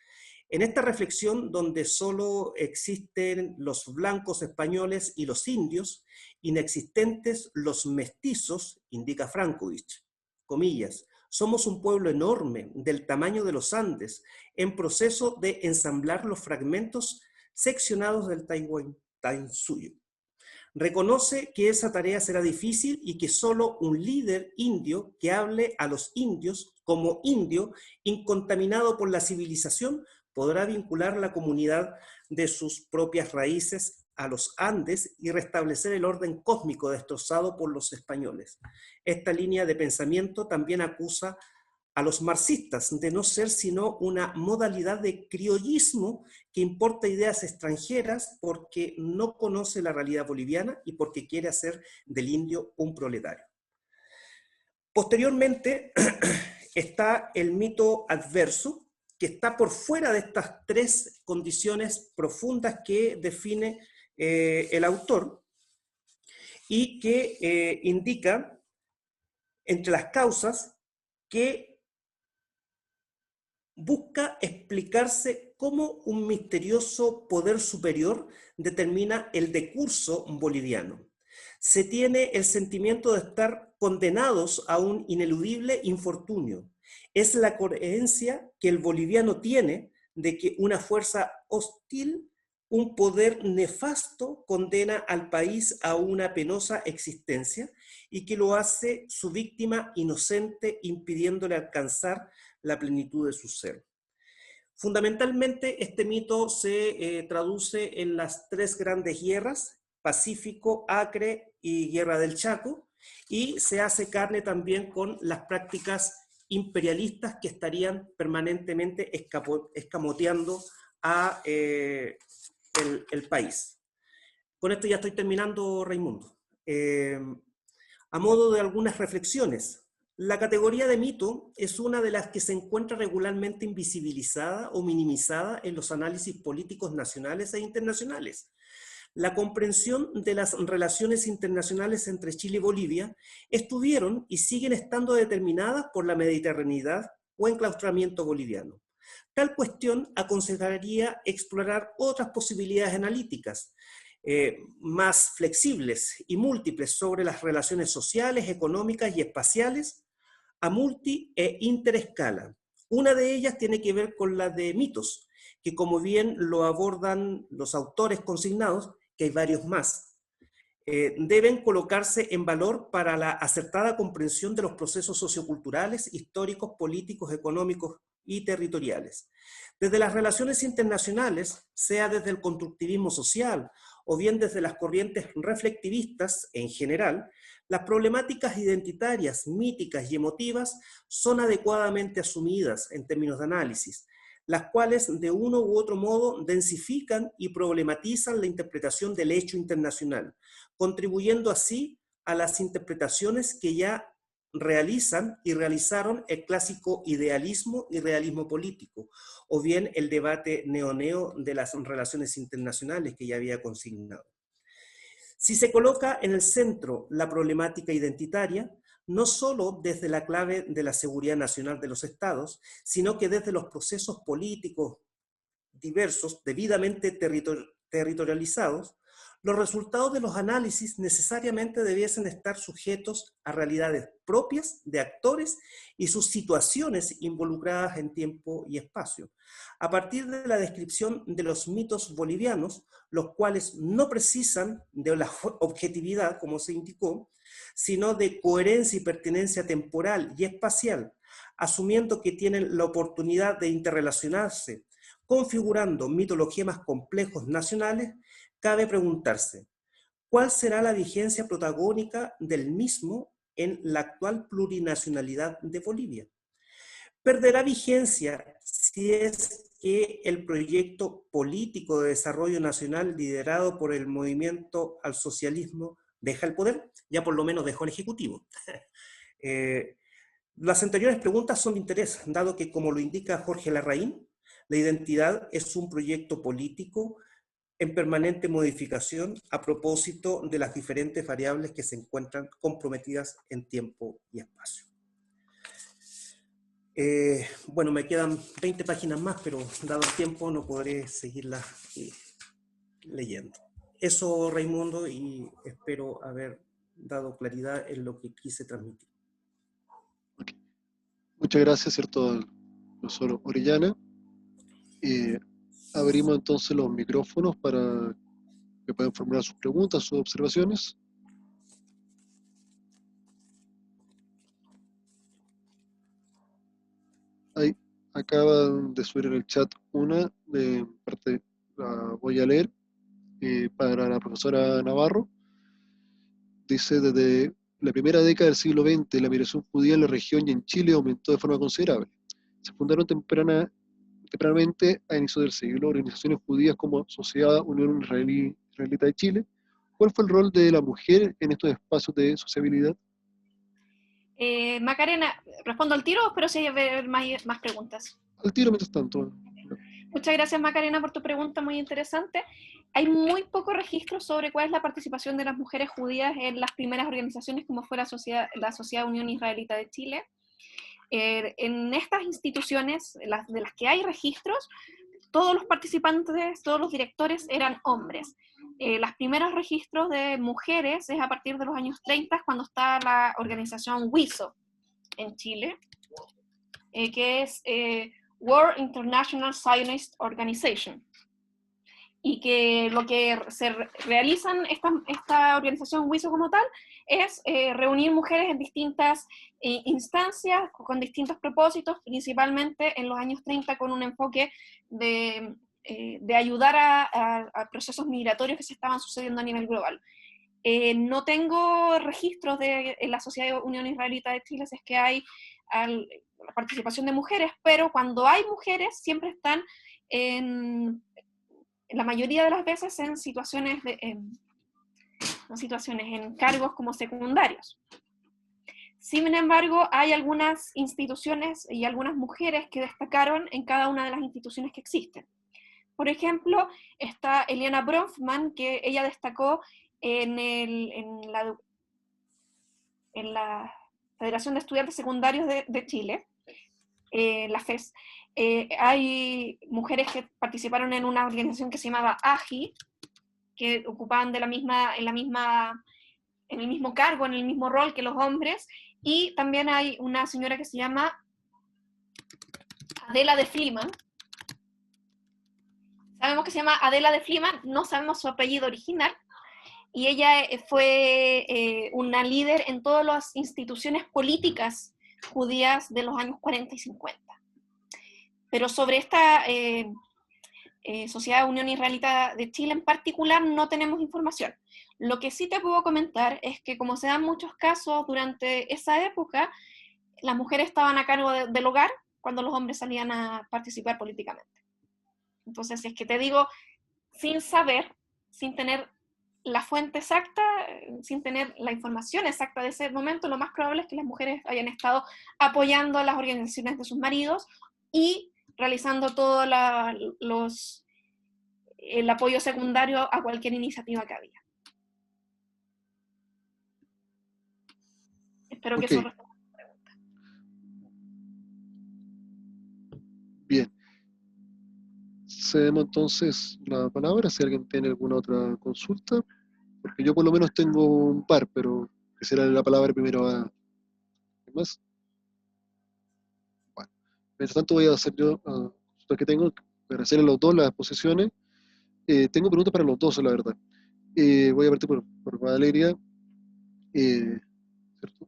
En esta reflexión, donde solo existen los blancos españoles y los indios, inexistentes los mestizos, indica Frankovich, comillas, somos un pueblo enorme, del tamaño de los Andes, en proceso de ensamblar los fragmentos seccionados del Tahuantinsuyo. Reconoce que esa tarea será difícil y que solo un líder indio que hable a los indios como indio, incontaminado por la civilización, podrá vincular la comunidad de sus propias raíces a los Andes y restablecer el orden cósmico destrozado por los españoles. Esta línea de pensamiento también acusa a los marxistas de no ser sino una modalidad de criollismo que importa ideas extranjeras porque no conoce la realidad boliviana y porque quiere hacer del indio un proletario. Posteriormente está el mito adverso, que está por fuera de estas tres condiciones profundas que define el autor y que indica entre las causas que busca explicarse cómo un misterioso poder superior determina el decurso boliviano. Se tiene el sentimiento de estar condenados a un ineludible infortunio. Es la creencia que el boliviano tiene de que una fuerza hostil, un poder nefasto, condena al país a una penosa existencia y que lo hace su víctima inocente, impidiéndole alcanzar la plenitud de su ser. Fundamentalmente, este mito se traduce en las tres grandes guerras, Pacífico, Acre y Guerra del Chaco, y se hace carne también con las prácticas imperialistas que estarían permanentemente escamoteando a el país. Con esto ya estoy terminando, Raimundo. A modo de algunas reflexiones, la categoría de mito es una de las que se encuentra regularmente invisibilizada o minimizada en los análisis políticos nacionales e internacionales. La comprensión de las relaciones internacionales entre Chile y Bolivia estuvieron y siguen estando determinadas por la mediterraneidad o enclaustramiento boliviano. Tal cuestión aconsejaría explorar otras posibilidades analíticas más flexibles y múltiples sobre las relaciones sociales, económicas y espaciales a multi e interescala. Una de ellas tiene que ver con la de mitos, que como bien lo abordan los autores consignados, que hay varios más, deben colocarse en valor para la acertada comprensión de los procesos socioculturales, históricos, políticos, económicos y territoriales. Desde las relaciones internacionales, sea desde el constructivismo social o bien desde las corrientes reflectivistas en general, las problemáticas identitarias, míticas y emotivas son adecuadamente asumidas en términos de análisis, las cuales de uno u otro modo densifican y problematizan la interpretación del hecho internacional, contribuyendo así a las interpretaciones que ya realizan y realizaron el clásico idealismo y realismo político, o bien el debate neo-neo de las relaciones internacionales que ya había consignado. Si se coloca en el centro la problemática identitaria, no solo desde la clave de la seguridad nacional de los estados, sino que desde los procesos políticos diversos, debidamente territorializados, los resultados de los análisis necesariamente debiesen estar sujetos a realidades propias de actores y sus situaciones involucradas en tiempo y espacio. A partir de la descripción de los mitos bolivianos, los cuales no precisan de la objetividad, como se indicó, sino de coherencia y pertinencia temporal y espacial, asumiendo que tienen la oportunidad de interrelacionarse, configurando mitologías más complejos nacionales, cabe preguntarse, ¿cuál será la vigencia protagónica del mismo en la actual plurinacionalidad de Bolivia? Perderá vigencia si es que el proyecto político de desarrollo nacional liderado por el movimiento al socialismo deja el poder, ya por lo menos dejó el Ejecutivo. Las anteriores preguntas son de interés, dado que, como lo indica Jorge Larraín, la identidad es un proyecto político en permanente modificación a propósito de las diferentes variables que se encuentran comprometidas en tiempo y espacio. Bueno, me quedan 20 páginas más, pero dado el tiempo no podré seguirlas leyendo. Eso, Raimundo, y espero haber dado claridad en lo que quise transmitir. Okay. Muchas gracias, ¿cierto?, al profesor Orellana. Abrimos entonces los micrófonos para que puedan formular sus preguntas, sus observaciones. Ahí acaba de subir en el chat una, de parte, la voy a leer, para la profesora Navarro. Dice: desde la primera década del siglo XX, la migración judía en la región y en Chile aumentó de forma considerable. Se fundaron tempranamente a inicios del siglo organizaciones judías como Sociedad Unión Israelita de Chile. ¿Cuál fue el rol de la mujer en estos espacios de sociabilidad? Macarena, respondo al tiro, pero si hay más preguntas. Al tiro, mientras tanto. Muchas gracias, Macarena, por tu pregunta muy interesante. Hay muy poco registro sobre cuál es la participación de las mujeres judías en las primeras organizaciones, como fue la Sociedad Unión Israelita de Chile. En estas instituciones, de las que hay registros, todos los participantes, todos los directores eran hombres. Los primeros registros de mujeres es a partir de los años 30, cuando está la organización WISO en Chile, que es World International Zionist Organization, y que lo que se realizan esta organización WISO como tal es reunir mujeres en distintas instancias, con distintos propósitos, principalmente en los años 30 con un enfoque de ayudar a procesos migratorios que se estaban sucediendo a nivel global. No tengo registros en la Sociedad Unión Israelita de Chile si es que hay la participación de mujeres, pero cuando hay mujeres siempre están en la mayoría de las veces en situaciones en cargos como secundarios. Sin embargo, hay algunas instituciones y algunas mujeres que destacaron en cada una de las instituciones que existen. Por ejemplo, está Eliana Bronfman, que ella destacó en la Federación de Estudiantes Secundarios de Chile, la FES. Hay mujeres que participaron en una organización que se llamaba AGI, que ocupaban en el mismo cargo, en el mismo rol que los hombres, y también hay una señora que se llama Adela de Fliman. Sabemos que se llama Adela de Fliman, no sabemos su apellido original, y ella fue una líder en todas las instituciones políticas judías de los años 40 y 50. Pero sobre esta Sociedad Unión Israelita de Chile en particular no tenemos información. Lo que sí te puedo comentar es que, como se dan muchos casos durante esa época, las mujeres estaban a cargo del hogar cuando los hombres salían a participar políticamente. Entonces, si es que te digo, sin saber, sin tener la fuente exacta, sin tener la información exacta de ese momento, lo más probable es que las mujeres hayan estado apoyando a las organizaciones de sus maridos y realizando todo el apoyo secundario a cualquier iniciativa que había. Espero que eso responda a tu pregunta. Bien. Cedemos entonces la palabra si alguien tiene alguna otra consulta, porque yo por lo menos tengo un par, pero quisiera darle la palabra primero a... ¿Qué más? Bueno, mientras tanto voy a hacer yo consultas que tengo, agradecer a los dos las exposiciones. Tengo preguntas para los dos, la verdad. Voy a partir por Valeria. ¿Cierto?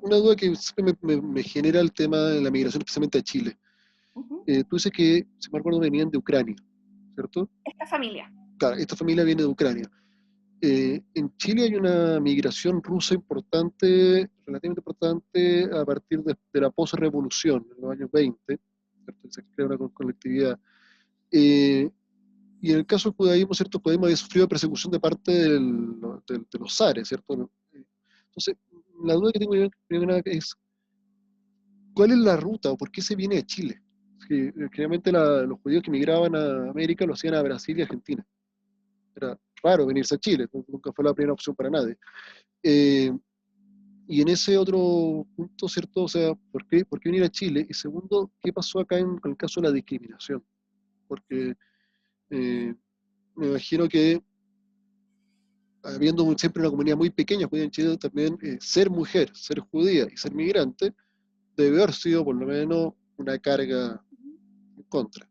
Una duda que siempre me genera el tema de la migración, especialmente a Chile. Tú dices que, si me acuerdo, venían de Ucrania, ¿cierto? Esta familia. Claro, esta familia viene de Ucrania. En Chile hay una migración rusa importante, relativamente importante, a partir de la posrevolución, en los años 20, ¿cierto? Se crea una colectividad. y en el caso del judaísmo, ¿cierto? El judaísmo había sufrido persecución de parte de los zares, ¿cierto? Entonces, la duda que tengo yo primero es, ¿cuál es la ruta o por qué se viene a Chile? Generalmente los judíos que migraban a América lo hacían a Brasil y Argentina. Era raro venirse a Chile, nunca fue la primera opción para nadie. Y en ese otro punto, ¿cierto? O sea, ¿por qué venir a Chile? Y segundo, ¿qué pasó acá con el caso de la discriminación? Porque me imagino que habiendo siempre una comunidad muy pequeña judía en Chile, también ser mujer, ser judía y ser migrante debe haber sido por lo menos una carga en contra.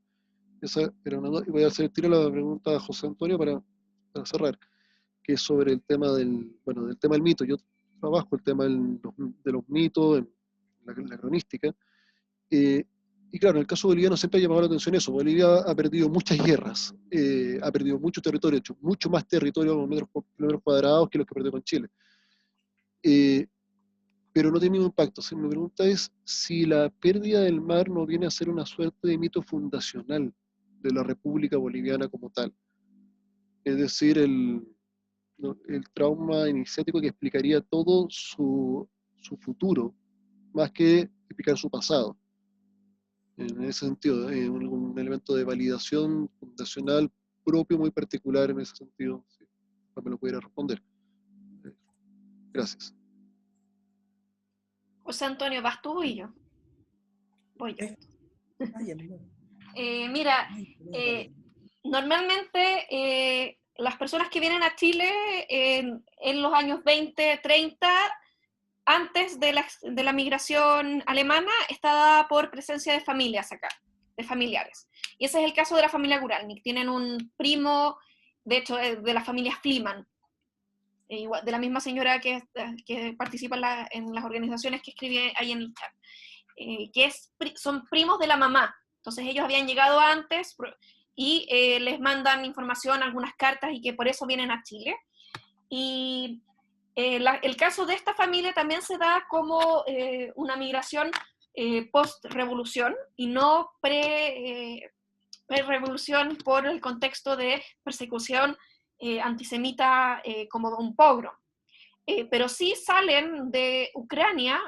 Esa era una duda. Y voy a hacer tiro la pregunta a José Antonio para cerrar, que es sobre el tema del tema del mito. Yo trabajo el tema de los mitos en la cronística. Y claro, en el caso boliviano siempre ha llamado la atención eso. Bolivia ha perdido muchas guerras, ha perdido mucho territorio, de hecho, mucho más territorio por kilómetros cuadrados que los que perdió con Chile. Pero no tiene ningún impacto. Mi pregunta es si la pérdida del mar no viene a ser una suerte de mito fundacional de la República Boliviana como tal. Es decir, el trauma iniciático que explicaría todo su futuro, más que explicar su pasado. En ese sentido, un elemento de validación fundacional propio muy particular en ese sentido, si me lo pudiera responder. Gracias. José Antonio, ¿vas tú y yo? Voy yo. Mira, normalmente las personas que vienen a Chile en los años 20, 30, antes de la migración alemana, está dada por presencia de familias acá, de familiares. Y ese es el caso de la familia Guralnik. Tienen un primo, de hecho, de la familia Fliman, de la misma señora que participa en las organizaciones que escribí ahí en el chat, son primos de la mamá. Entonces ellos habían llegado antes y les mandan información, algunas cartas, y que por eso vienen a Chile. Y el caso de esta familia también se da como una migración post-revolución y no pre-revolución por el contexto de persecución antisemita como un pogrom. Pero sí salen de Ucrania,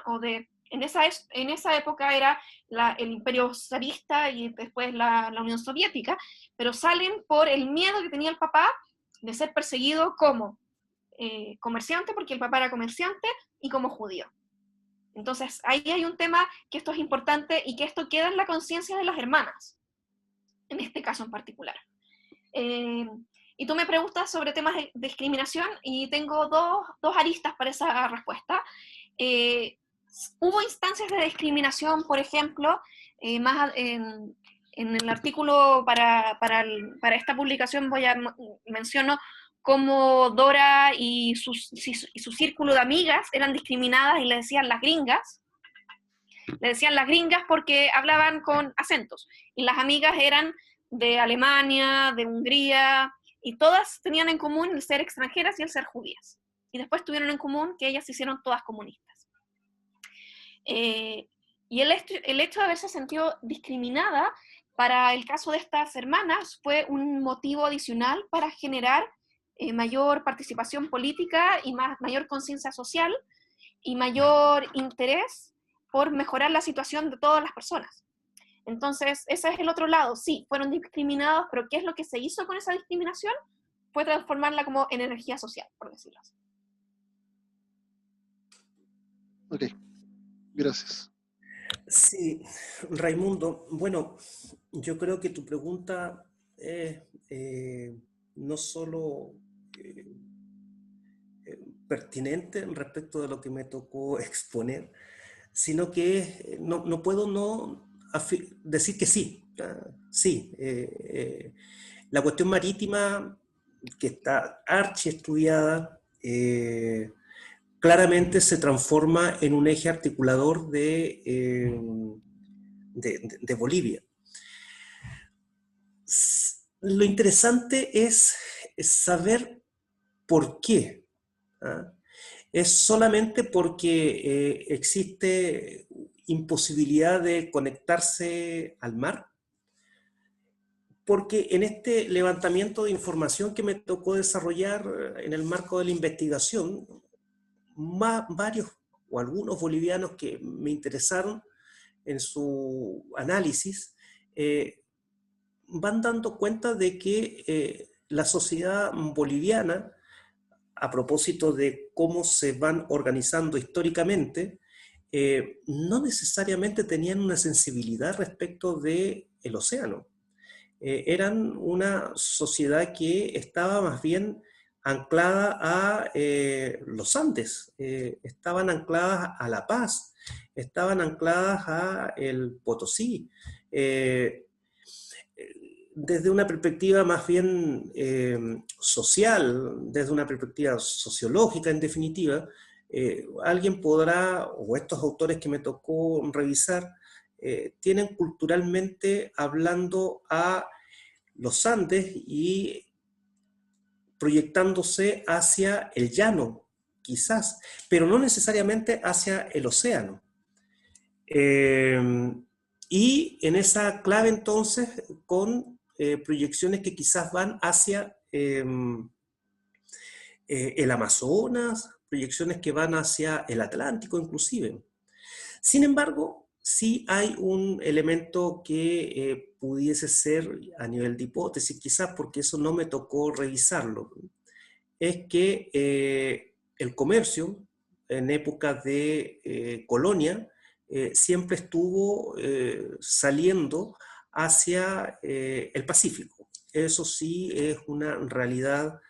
en esa época era el imperio zarista y después la Unión Soviética, pero salen por el miedo que tenía el papá de ser perseguido como comerciante, porque el papá era comerciante, y como judío. Entonces ahí hay un tema que esto es importante y que esto queda en la conciencia de las hermanas, en este caso en particular. Y tú me preguntas sobre temas de discriminación y tengo dos aristas para esa respuesta. Hubo instancias de discriminación, por ejemplo, más en el artículo para esta publicación menciono cómo Dora y su círculo de amigas eran discriminadas y le decían las gringas. Le decían las gringas porque hablaban con acentos, y las amigas eran de Alemania, de Hungría, y todas tenían en común el ser extranjeras y el ser judías. Y después tuvieron en común que ellas se hicieron todas comunistas. Y el hecho de haberse sentido discriminada para el caso de estas hermanas fue un motivo adicional para generar mayor participación política y mayor conciencia social y mayor interés por mejorar la situación de todas las personas. Entonces, ese es el otro lado. Sí, fueron discriminados, pero ¿qué es lo que se hizo con esa discriminación? Fue transformarla como en energía social, por decirlo así. Ok, gracias. Sí, Raimundo, bueno, yo creo que tu pregunta es no solo pertinente respecto de lo que me tocó exponer, sino que no puedo no decir que sí. Sí, la cuestión marítima, que está archiestudiada, claramente se transforma en un eje articulador de Bolivia. Lo interesante es saber por qué. ¿Es solamente porque existe imposibilidad de conectarse al mar? porque en este levantamiento de información que me tocó desarrollar en el marco de la investigación, varios o algunos bolivianos que me interesaron en su análisis, van dando cuenta de que la sociedad boliviana, a propósito de cómo se van organizando históricamente, no necesariamente tenían una sensibilidad respecto del océano. Eran una sociedad que estaba más bien anclada a los Andes, estaban ancladas a La Paz, estaban ancladas a el Potosí, desde una perspectiva más bien social, desde una perspectiva sociológica en definitiva, alguien podrá, o estos autores que me tocó revisar, tienen culturalmente hablando a los Andes y proyectándose hacia el llano, quizás, pero no necesariamente hacia el océano. Y en esa clave entonces, con proyecciones que quizás van hacia el Amazonas, proyecciones que van hacia el Atlántico inclusive. Sin embargo, sí hay un elemento que pudiese ser a nivel de hipótesis, quizás porque eso no me tocó revisarlo, es que el comercio en épocas de colonia siempre estuvo saliendo hacia el Pacífico. Eso sí es una realidad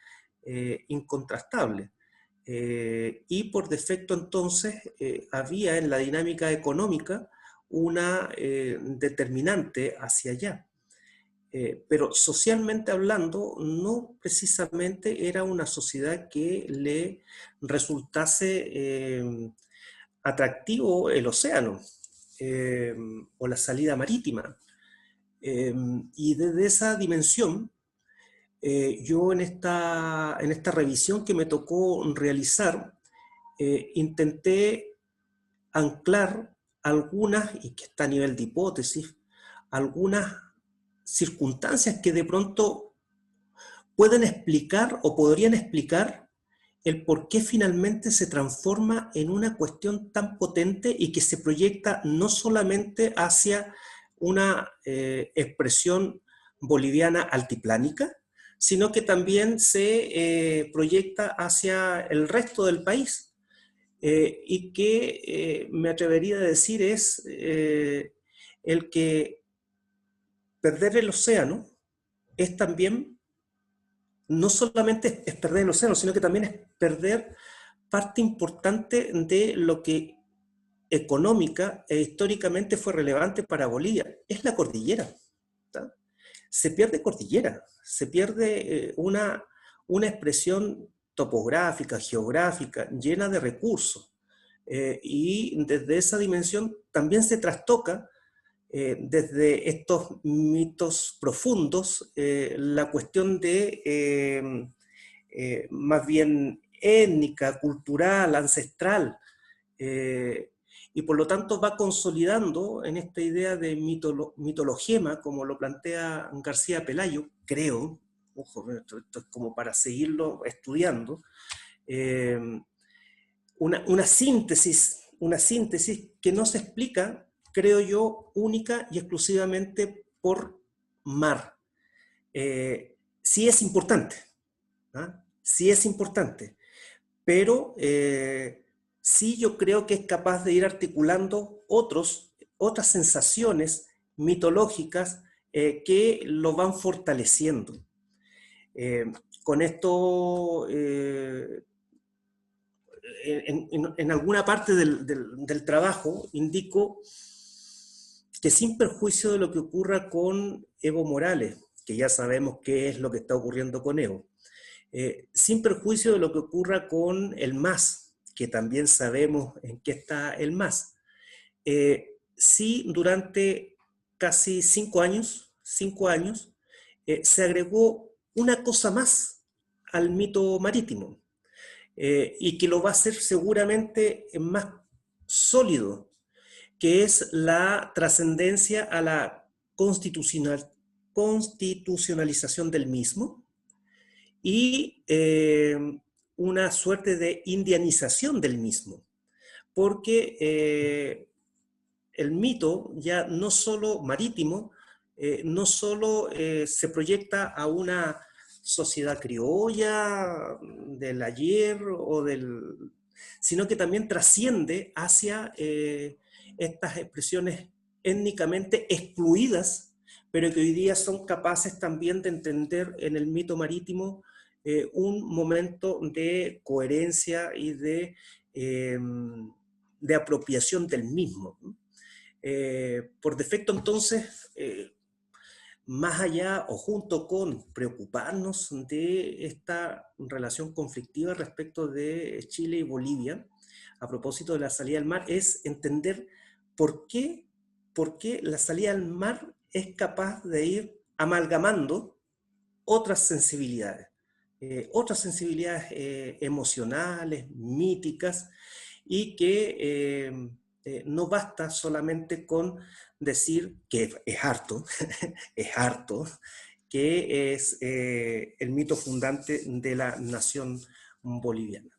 incontrastable. Y por defecto entonces había en la dinámica económica una determinante hacia allá. Pero socialmente hablando, no precisamente era una sociedad que le resultase atractivo el océano o la salida marítima. Y desde esa dimensión, yo en esta revisión que me tocó realizar, intenté anclar algunas, y que está a nivel de hipótesis, algunas circunstancias que de pronto pueden explicar o podrían explicar el por qué finalmente se transforma en una cuestión tan potente y que se proyecta no solamente hacia una expresión boliviana altiplánica, sino que también se proyecta hacia el resto del país. Y que me atrevería a decir es el que perder el océano es también, no solamente es perder el océano, sino que también es perder parte importante de lo que económica e históricamente fue relevante para Bolivia. Es la cordillera. ¿Tá? Se pierde cordillera, se pierde una expresión topográfica, geográfica, llena de recursos. Y desde esa dimensión también se trastoca desde estos mitos profundos, la cuestión de más bien étnica, cultural, ancestral, y por lo tanto va consolidando en esta idea de mitologema, como lo plantea García Pelayo, creo, ojo, esto es como para seguirlo estudiando, una síntesis que no se explica, creo yo, única y exclusivamente por mar. Sí es importante, ¿ah? Sí es importante, pero sí yo creo que es capaz de ir articulando otras sensaciones mitológicas que lo van fortaleciendo. Con esto, en alguna parte del trabajo, indico que sin perjuicio de lo que ocurra con Evo Morales, que ya sabemos qué es lo que está ocurriendo con Evo, sin perjuicio de lo que ocurra con el MAS, que también sabemos en qué está el MAS, sí durante casi 5 años, se agregó una cosa más al mito marítimo, y que lo va a hacer seguramente más sólido, que es la trascendencia a la constitucionalización del mismo y una suerte de indianización del mismo, porque el mito ya no solo marítimo, no solo se proyecta a una sociedad criolla del ayer sino que también trasciende hacia estas expresiones étnicamente excluidas, pero que hoy día son capaces también de entender en el mito marítimo un momento de coherencia y de apropiación del mismo. Por defecto, entonces, más allá o junto con preocuparnos de esta relación conflictiva respecto de Chile y Bolivia, a propósito de la salida al mar, es entender por qué la salida al mar es capaz de ir amalgamando otras sensibilidades emocionales, míticas, y que no basta solamente con decir que es harto, es harto, que es el mito fundante de la nación boliviana.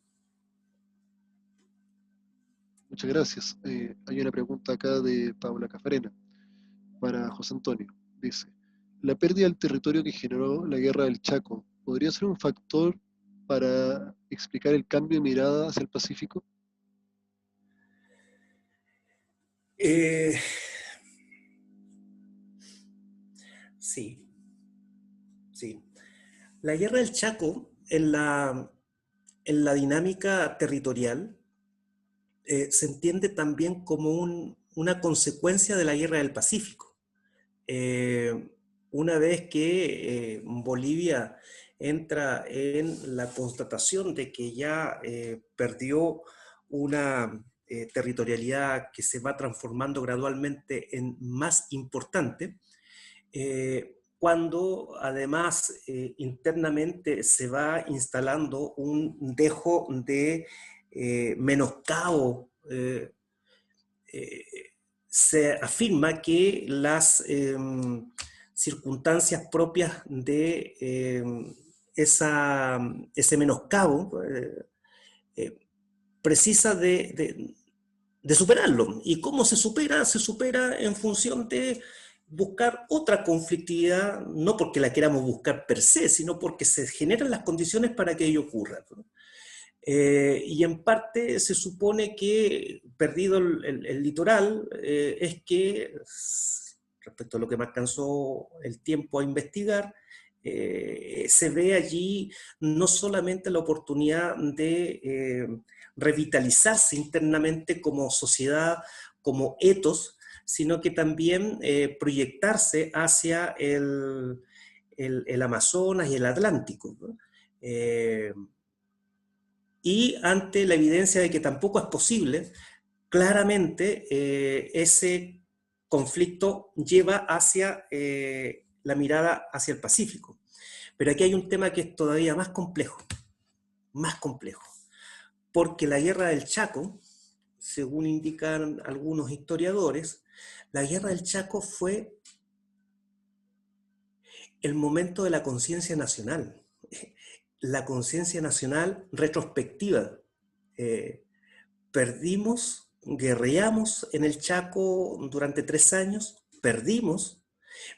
Muchas gracias. Hay una pregunta acá de Paula Cafarena para José Antonio. Dice, ¿la pérdida del territorio que generó la guerra del Chaco podría ser un factor para explicar el cambio de mirada hacia el Pacífico? Sí, sí. La guerra del Chaco en la dinámica territorial se entiende también como una consecuencia de la guerra del Pacífico. Una vez que Bolivia entra en la constatación de que ya perdió una territorialidad que se va transformando gradualmente en más importante, cuando además internamente se va instalando un dejo de menoscabo, se afirma que las circunstancias propias de ese menoscabo precisa de superarlo. ¿Y cómo se supera? Se supera en función de buscar otra conflictividad, no porque la queramos buscar per se, sino porque se generan las condiciones para que ello ocurra, ¿no? Y en parte se supone que, perdido el litoral, es que, respecto a lo que me alcanzó el tiempo a investigar, se ve allí no solamente la oportunidad de revitalizarse internamente como sociedad, como etos, sino que también proyectarse hacia el Amazonas y el Atlántico, ¿no? Y ante la evidencia de que tampoco es posible, claramente ese conflicto lleva hacia la mirada hacia el Pacífico. Pero aquí hay un tema que es todavía más complejo, porque la guerra del Chaco, según indican algunos historiadores, la guerra del Chaco fue el momento de la conciencia nacional, la conciencia nacional retrospectiva. Perdimos, guerreamos en el Chaco durante 3 años, perdimos,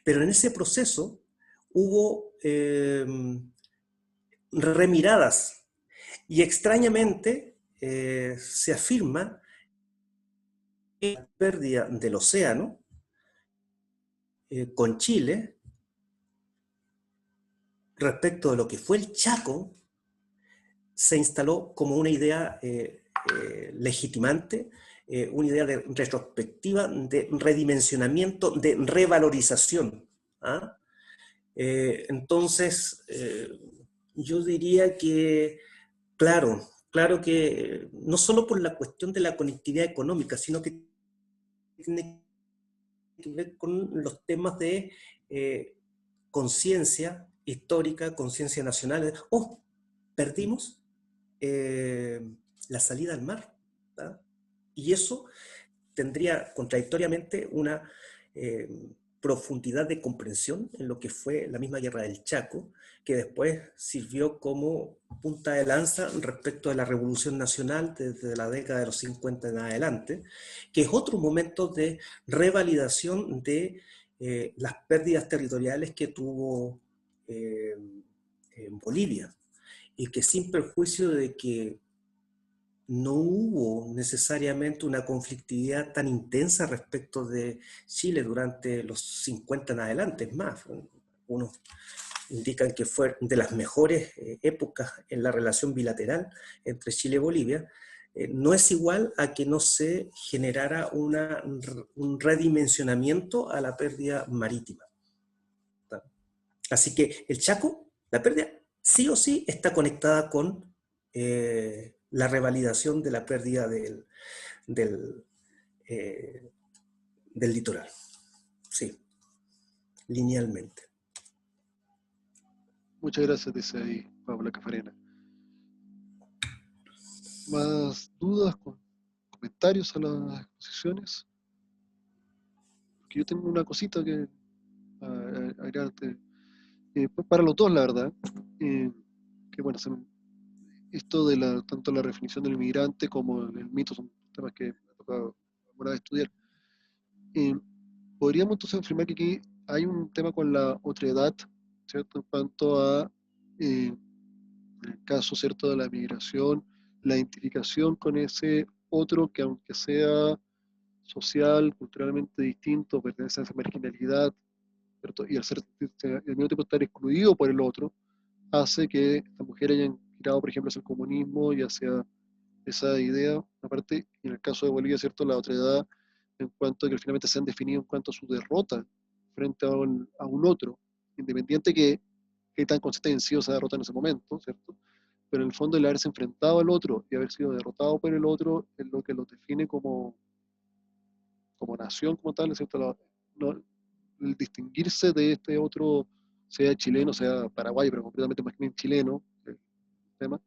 pero en ese proceso hubo remiradas y extrañamente se afirma que la pérdida del océano con Chile respecto de lo que fue el Chaco se instaló como una idea legitimante, una idea de retrospectiva, de redimensionamiento, de revalorización. ¿Ah? Entonces, yo diría que, claro que no solo por la cuestión de la conectividad económica, sino que tiene que ver con los temas de conciencia histórica, conciencia nacional. Oh, perdimos la salida al mar, ¿verdad? Y eso tendría contradictoriamente una profundidad de comprensión en lo que fue la misma guerra del Chaco, que después sirvió como punta de lanza respecto de la Revolución Nacional desde la década de los 50 en adelante, que es otro momento de revalidación de las pérdidas territoriales que tuvo en Bolivia, y que sin perjuicio de que no hubo necesariamente una conflictividad tan intensa respecto de Chile durante los 50 en adelante. Es más, unos indican que fue de las mejores épocas en la relación bilateral entre Chile y Bolivia. No es igual a que no se generara un redimensionamiento a la pérdida marítima. Así que el Chaco, la pérdida, sí o sí está conectada con la revalidación de la pérdida del litoral. Sí, linealmente. Muchas gracias, dice ahí Paula Cafarena. ¿Más dudas, comentarios a las exposiciones? Porque yo tengo una cosita que agregarte. Para los dos, la verdad. Que bueno, esto de tanto la definición del inmigrante como el mito son temas que me ha tocado alguna vez estudiar. Podríamos entonces afirmar que aquí hay un tema con la otredad, ¿cierto? En cuanto a, en el caso, ¿cierto?, de la migración, la identificación con ese otro que, aunque sea social, culturalmente distinto, pertenece a esa marginalidad, ¿cierto?, y al mismo tiempo estar excluido por el otro, hace que estas mujeres hayan girado, por ejemplo, hacia el comunismo y hacia esa idea, aparte, y en el caso de Bolivia, ¿cierto?, la otredad, en cuanto a que finalmente se han definido en cuanto a su derrota frente a un otro, independiente que tan consistente en sí esa derrota en ese momento, ¿cierto? Pero en el fondo el haberse enfrentado al otro y haber sido derrotado por el otro es lo que los define como nación, como tal, ¿cierto? El distinguirse de este otro, sea chileno, sea paraguayo, pero completamente más bien chileno, el tema,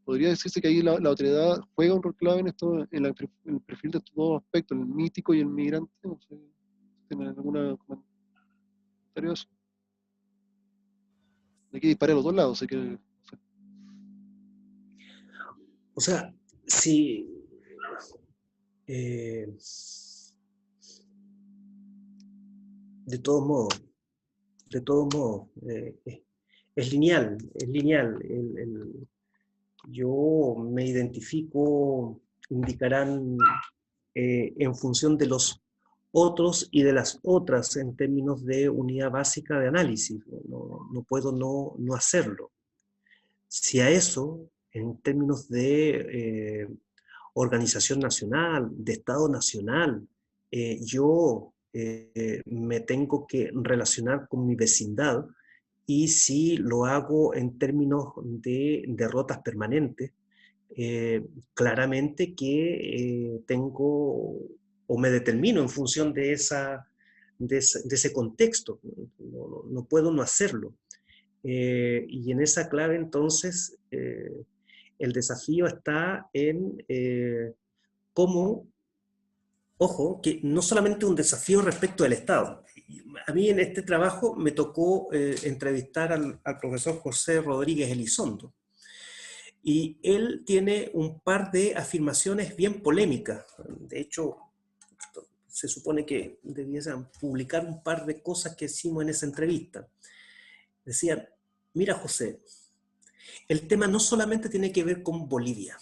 podría decirse que ahí la otredad juega un rol clave en esto, en el perfil de estos dos aspectos, el mítico y el migrante. No sé, ¿tienen algún comentario de eso? Aquí disparé a los dos lados, así que no sé. O sea, sí, de todos modos, es lineal, es lineal. Yo me identifico, indicarán en función de los otros y de las otras en términos de unidad básica de análisis. No puedo no hacerlo. Si a eso, en términos de organización nacional, de Estado nacional, yo me tengo que relacionar con mi vecindad, y si lo hago en términos de derrotas permanentes, claramente que tengo o me determino en función de ese contexto. No puedo no hacerlo. Y en esa clave, entonces, el desafío está en cómo, ojo, que no solamente un desafío respecto del Estado. A mí en este trabajo me tocó entrevistar al profesor José Rodríguez Elizondo, y él tiene un par de afirmaciones bien polémicas. De hecho, se supone que debiesen publicar un par de cosas que hicimos en esa entrevista. Decían, mira José, el tema no solamente tiene que ver con Bolivia,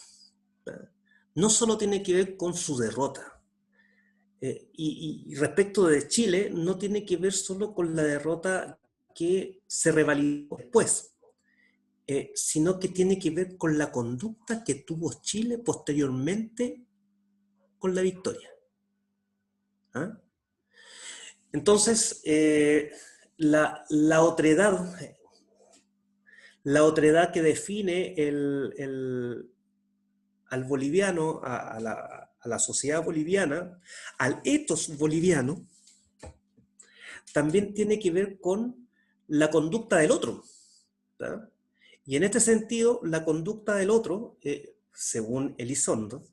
no solo tiene que ver con su derrota, y respecto de Chile, no tiene que ver solo con la derrota que se revalidó después, sino que tiene que ver con la conducta que tuvo Chile posteriormente con la victoria. ¿Ah? Entonces, la otredad que define al boliviano, a la sociedad boliviana, al ethos boliviano, también tiene que ver con la conducta del otro. ¿Tá? Y en este sentido, la conducta del otro, según Elizondo,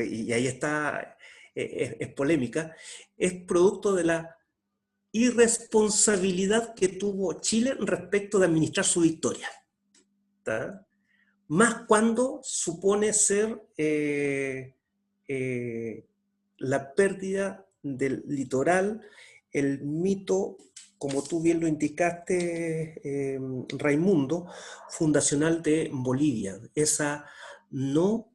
y ahí está, es polémica, es producto de la irresponsabilidad que tuvo Chile respecto de administrar su victoria. ¿Tá? Más cuando supone ser la pérdida del litoral, el mito, como tú bien lo indicaste, Raimundo, fundacional de Bolivia, esa no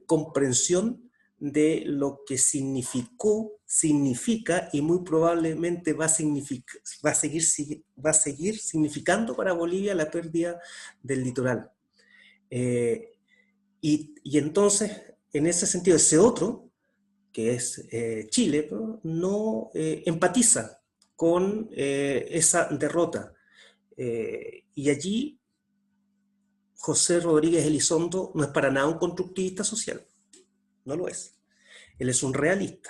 comprensión de lo que significó, significa y muy probablemente va a seguir significando para Bolivia la pérdida del litoral. Y entonces, en ese sentido, ese otro, que es Chile, no empatiza con esa derrota. Y allí José Rodríguez Elizondo no es para nada un constructivista social, no lo es. Él es un realista.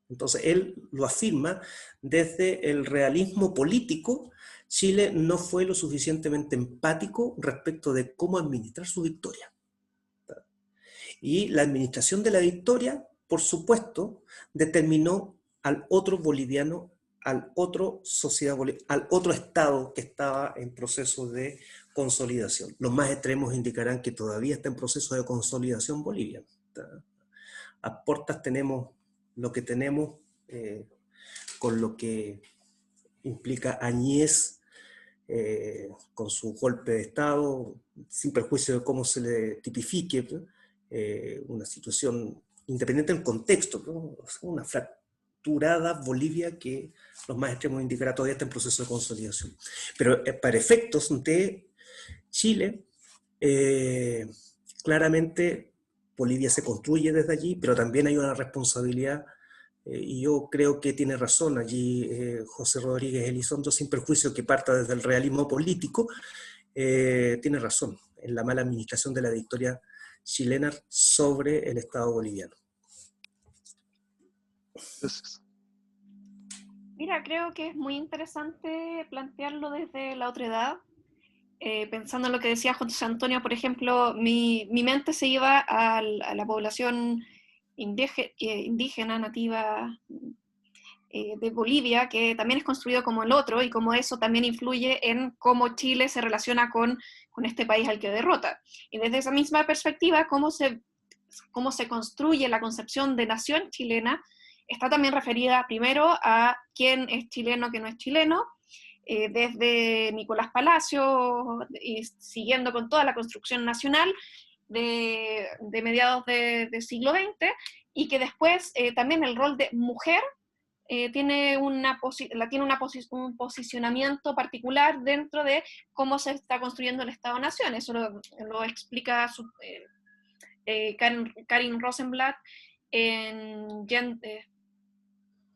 Entonces él lo afirma desde el realismo político. Chile no fue lo suficientemente empático respecto de cómo administrar su victoria. Y la administración de la victoria, por supuesto, determinó al otro boliviano, al otro al otro Estado que estaba en proceso de consolidación. Los más extremos indicarán que todavía está en proceso de consolidación Bolivia. A portas tenemos lo que tenemos, con lo que implica Añez, con su golpe de Estado, sin perjuicio de cómo se le tipifique, una situación independiente del contexto, ¿no? Una fracturada Bolivia que los más extremos indicarán todavía está en proceso de consolidación. Pero para efectos de Chile, claramente Bolivia se construye desde allí, pero también hay una responsabilidad, y yo creo que tiene razón allí José Rodríguez Elizondo, sin perjuicio que parta desde el realismo político, tiene razón en la mala administración de la victoria chilena sobre el Estado boliviano. Gracias. Mira, creo que es muy interesante plantearlo desde la otredad. Pensando en lo que decía José Antonio, por ejemplo, mi mente se iba a la población indígena nativa de Bolivia, que también es construido como el otro, y como eso también influye en cómo Chile se relaciona con este país al que derrota. Y desde esa misma perspectiva, cómo se construye la concepción de nación chilena, está también referida primero a quién es chileno, quién no es chileno, desde Nicolás Palacio, y siguiendo con toda la construcción nacional de mediados del siglo XX, y que después también el rol de mujer tiene un posicionamiento particular dentro de cómo se está construyendo el Estado-Nación. Eso lo explica Karin Rosenblatt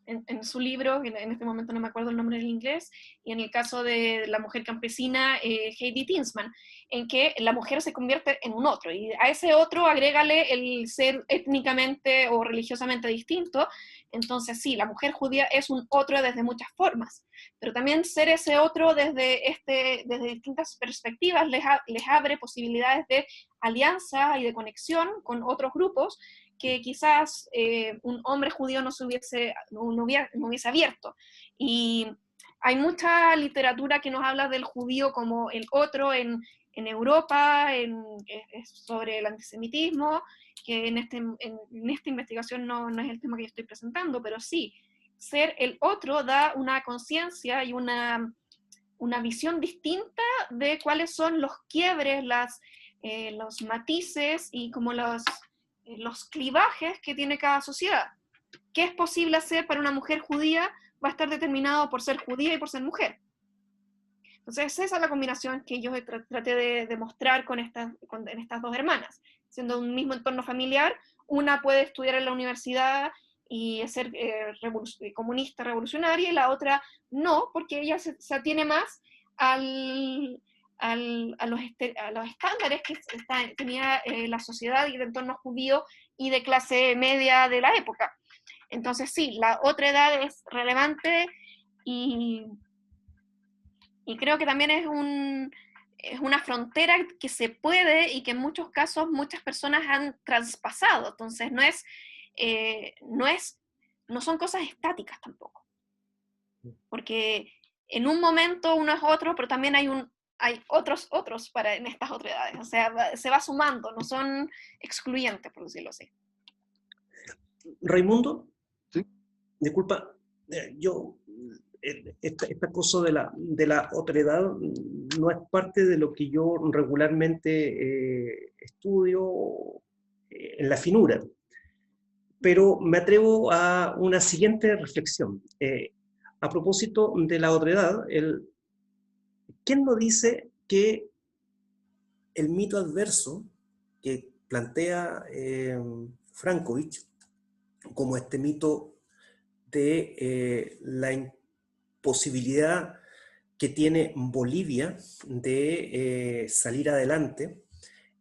en su libro, en este momento no me acuerdo el nombre en inglés, y en el caso de la mujer campesina, Heidi Tinsman, en que la mujer se convierte en un otro, y a ese otro agrégale el ser étnicamente o religiosamente distinto. Entonces sí, la mujer judía es un otro desde muchas formas, pero también ser ese otro desde distintas perspectivas les abre posibilidades de alianza y de conexión con otros grupos que quizás un hombre judío no hubiese abierto. Y hay mucha literatura que nos habla del judío como el otro en Europa, sobre el antisemitismo, que en esta investigación no es el tema que yo estoy presentando, pero sí, ser el otro da una conciencia y una visión distinta de cuáles son los quiebres, los matices y como los clivajes que tiene cada sociedad. ¿Qué es posible hacer para una mujer judía? Va a estar determinado por ser judía y por ser mujer. Entonces esa es la combinación que yo traté de mostrar en estas dos hermanas. Siendo un mismo entorno familiar, una puede estudiar en la universidad y ser comunista revolucionaria, y la otra no, porque ella se atiene más a los estándares que tenía la sociedad y el entorno judío y de clase media de la época. Entonces sí, la otra edad es relevante, y creo que también es una frontera que se puede y que en muchos casos muchas personas han traspasado. Entonces no son cosas estáticas tampoco. porque en un momento uno es otro, pero también hay otros en estas otredades, o sea, se va sumando, no son excluyentes, por decirlo así. Raimundo, ¿Sí? disculpa, yo, esta cosa de la otredad no es parte de lo que yo regularmente estudio en la finura, pero me atrevo a una siguiente reflexión. A propósito de la otredad, ¿quién nos dice que el mito adverso que plantea Frankovich, como este mito de la imposibilidad que tiene Bolivia de salir adelante,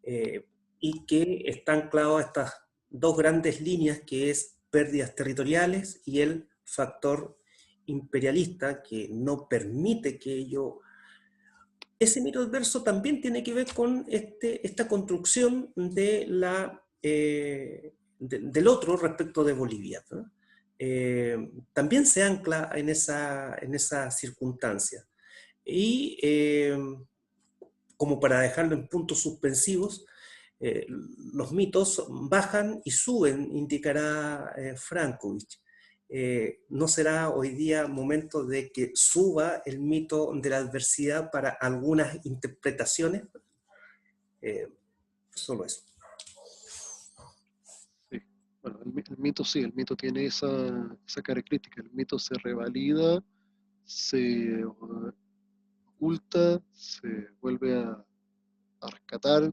y que está anclado a estas dos grandes líneas, que es pérdidas territoriales y el factor imperialista, que no permite que ello... Ese mito adverso también tiene que ver con esta construcción de del otro respecto de Bolivia, ¿no? También se ancla en esa circunstancia. Y como para dejarlo en puntos suspensivos, los mitos bajan y suben, indicará Frankovich. ¿No será hoy día momento de que suba el mito de la adversidad para algunas interpretaciones? Solo eso. Sí. Bueno, el mito sí, el mito tiene esa característica. El mito se revalida, se oculta, se vuelve a rescatar.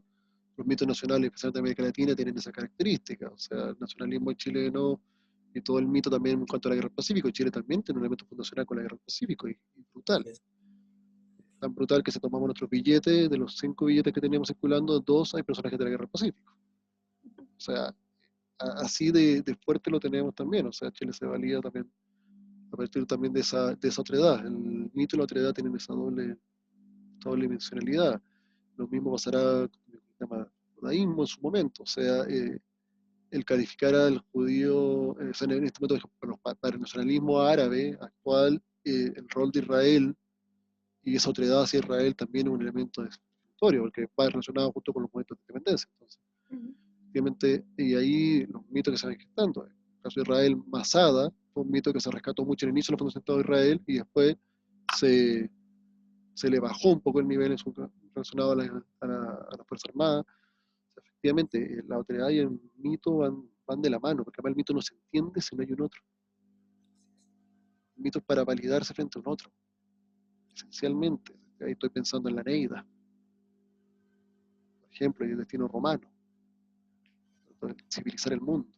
Los mitos nacionales, especialmente de América Latina, tienen esa característica. O sea, el nacionalismo chileno y todo el mito también en cuanto a la guerra del Pacífico. Chile también tiene un elemento fundacional con la guerra del Pacífico y brutal. Tan brutal que si tomamos nuestros billetes, de los 5 billetes que teníamos circulando, 2 hay personajes de la guerra del Pacífico. O sea, así de fuerte lo tenemos también. O sea, Chile se valida también a partir también de esa otredad. El mito y la otredad tienen esa doble dimensionalidad. Lo mismo pasará con el tema judaísmo en su momento. O sea, el calificar al judío, en este momento, para el nacionalismo árabe actual, el rol de Israel y esa otredad hacia Israel también es un elemento definitorio, porque va relacionado justo con los momentos de independencia. Entonces, obviamente, y ahí los mitos que se van gestando. En el caso de Israel, Masada fue un mito que se rescató mucho en el inicio de la fundación del Estado de Israel y después se le bajó un poco el nivel relacionado a las Fuerzas Armadas. O sea, efectivamente, la autoridad y el mito van de la mano, porque además el mito no se entiende si no hay un otro. El mito es para validarse frente a un otro, esencialmente. Ahí estoy pensando en la Neida, por ejemplo, y el destino romano, civilizar el mundo,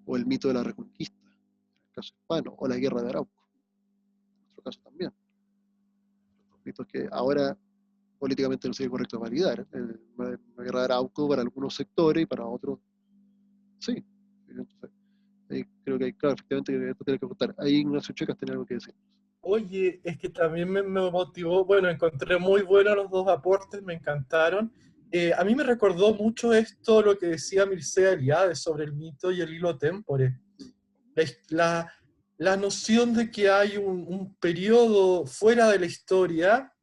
o el mito de la reconquista, en el caso hispano, o la guerra de Arauco, en nuestro caso también. Los mitos que ahora políticamente no sería correcto validar. Una guerra de Arauco para algunos sectores y para otros, sí. Entonces, ahí creo que hay, claro, efectivamente, que esto tiene que gustar. Ahí Ignacio Checas tenía algo que decir. Oye, es que también me motivó, bueno, encontré muy buenos los dos aportes, me encantaron. A mí me recordó mucho esto, lo que decía Mircea Eliade sobre el mito y el hilo témpore. La noción de que hay un periodo fuera de la historia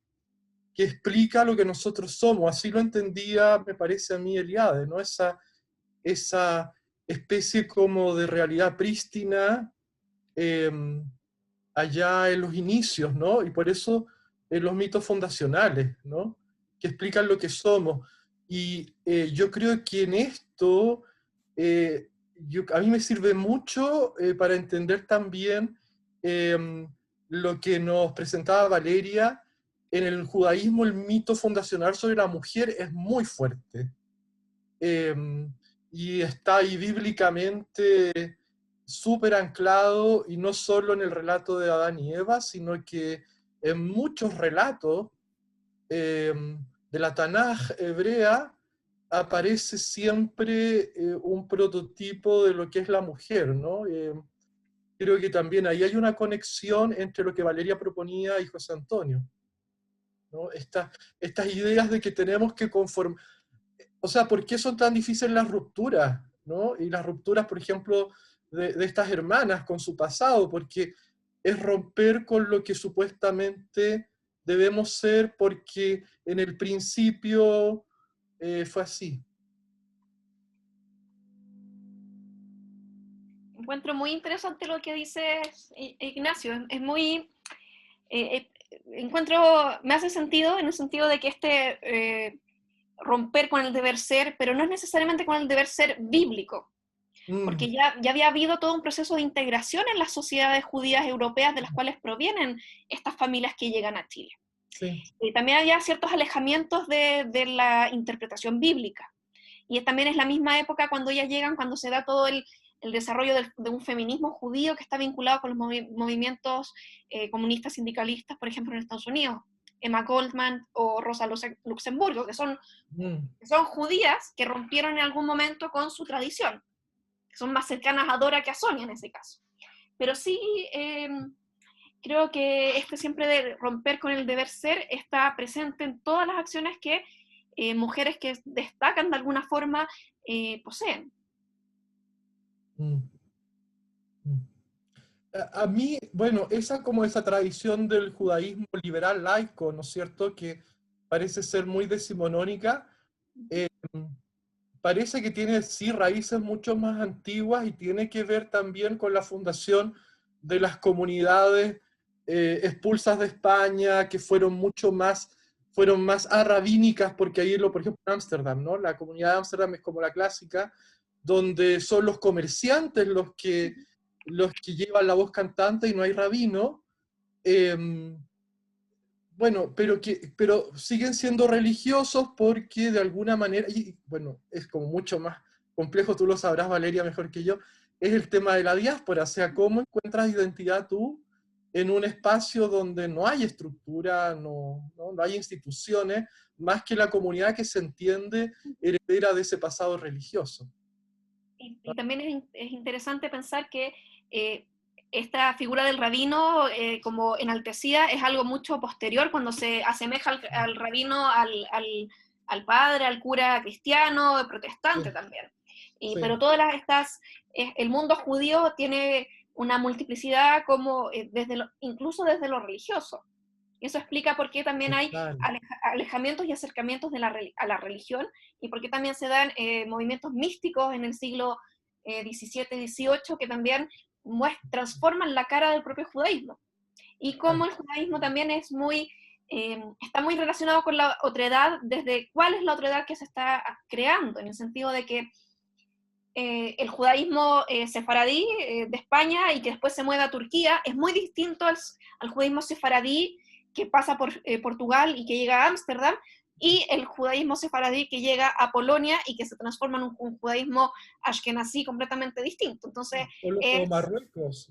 que explica lo que nosotros somos. Así lo entendía, me parece a mí, Eliade, ¿no? Esa especie como de realidad prístina, allá en los inicios, ¿no? Y por eso en los mitos fundacionales, ¿no? Que explican lo que somos. Y yo creo que en esto a mí me sirve mucho para entender también lo que nos presentaba Valeria. En el judaísmo el mito fundacional sobre la mujer es muy fuerte. Y está ahí bíblicamente súper anclado, y no solo en el relato de Adán y Eva, sino que en muchos relatos de la Tanaj hebrea aparece siempre un prototipo de lo que es la mujer, ¿no? Creo que también ahí hay una conexión entre lo que Valeria proponía y José Antonio, ¿no? Estas ideas de que tenemos que conformar. O sea, ¿por qué son tan difíciles las rupturas, ¿no? Y las rupturas, por ejemplo, de estas hermanas con su pasado, porque es romper con lo que supuestamente debemos ser porque en el principio fue así. Encuentro muy interesante lo que dices, Ignacio. Es muy... me hace sentido en el sentido de que romper con el deber ser, pero no es necesariamente con el deber ser bíblico, porque ya había habido todo un proceso de integración en las sociedades judías europeas de las cuales provienen estas familias que llegan a Chile. Sí. Y también había ciertos alejamientos de la interpretación bíblica. Y también es la misma época cuando ellas llegan, cuando se da todo el desarrollo de un feminismo judío que está vinculado con los movimientos comunistas sindicalistas, por ejemplo, en Estados Unidos. Emma Goldman o Rosa Luxemburgo, que son judías que rompieron en algún momento con su tradición, que son más cercanas a Dora que a Sonia en ese caso. Pero sí, creo que siempre de romper con el deber ser está presente en todas las acciones que mujeres que destacan de alguna forma poseen. A mí, bueno, esa tradición del judaísmo liberal laico, ¿no es cierto?, que parece ser muy decimonónica, parece que tiene, sí, raíces mucho más antiguas y tiene que ver también con la fundación de las comunidades expulsas de España, que fueron más arrabínicas, porque ahí, por ejemplo, en Ámsterdam, ¿no? La comunidad de Ámsterdam es como la clásica, donde son los comerciantes los que llevan la voz cantante y no hay rabino. Bueno, pero siguen siendo religiosos porque de alguna manera, y bueno, es como mucho más complejo, tú lo sabrás, Valeria, mejor que yo, es el tema de la diáspora, o sea, cómo encuentras identidad tú en un espacio donde no hay estructura, no hay instituciones, más que la comunidad que se entiende heredera de ese pasado religioso. Y también es interesante pensar que esta figura del rabino como enaltecida es algo mucho posterior, cuando se asemeja al rabino, al padre, al cura cristiano, protestante también. Sí. Pero todas el mundo judío tiene una multiplicidad como incluso desde lo religioso. Y eso explica por qué también hay alejamientos y acercamientos a la religión, y por qué también se dan movimientos místicos en el siglo XVII y XVIII que también transforman la cara del propio judaísmo. Y cómo el judaísmo también está muy relacionado con la otredad, desde cuál es la otredad que se está creando, en el sentido de que el judaísmo sefaradí de España y que después se mueve a Turquía es muy distinto al judaísmo sefaradí que pasa por Portugal y que llega a Ámsterdam, y el judaísmo sefaradí que llega a Polonia y que se transforma en un judaísmo ashkenazí completamente distinto. Entonces, o Marruecos,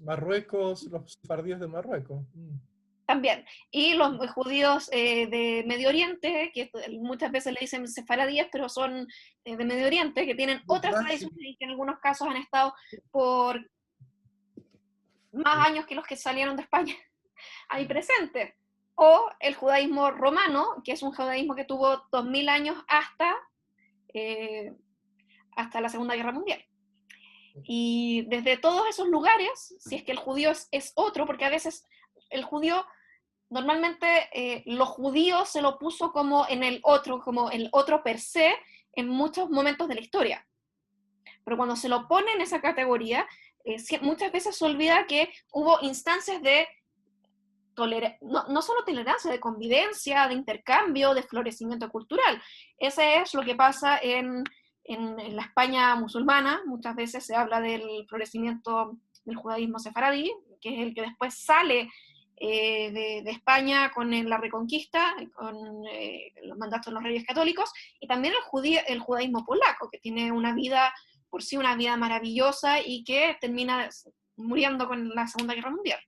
los sefardíes de Marruecos. También. Y los judíos de Medio Oriente, que muchas veces le dicen sefaradíes, pero son de Medio Oriente, que tienen otras tradiciones y que en algunos casos han estado por más años que los que salieron de España ahí presentes. O el judaísmo romano, que es un judaísmo que tuvo 2000 años hasta la Segunda Guerra Mundial. Y desde todos esos lugares, si es que el judío es otro, porque a veces el judío, normalmente los judíos se lo puso como el otro per se en muchos momentos de la historia. Pero cuando se lo pone en esa categoría, muchas veces se olvida que hubo instancias de no solo tolerancia, de convivencia, de intercambio, de florecimiento cultural. Ese es lo que pasa en la España musulmana. Muchas veces se habla del florecimiento del judaísmo sefaradí, que es el que después sale de España con la Reconquista, con los mandatos de los reyes católicos, y también el judaísmo polaco, que tiene una vida maravillosa y que termina muriendo con la Segunda Guerra Mundial.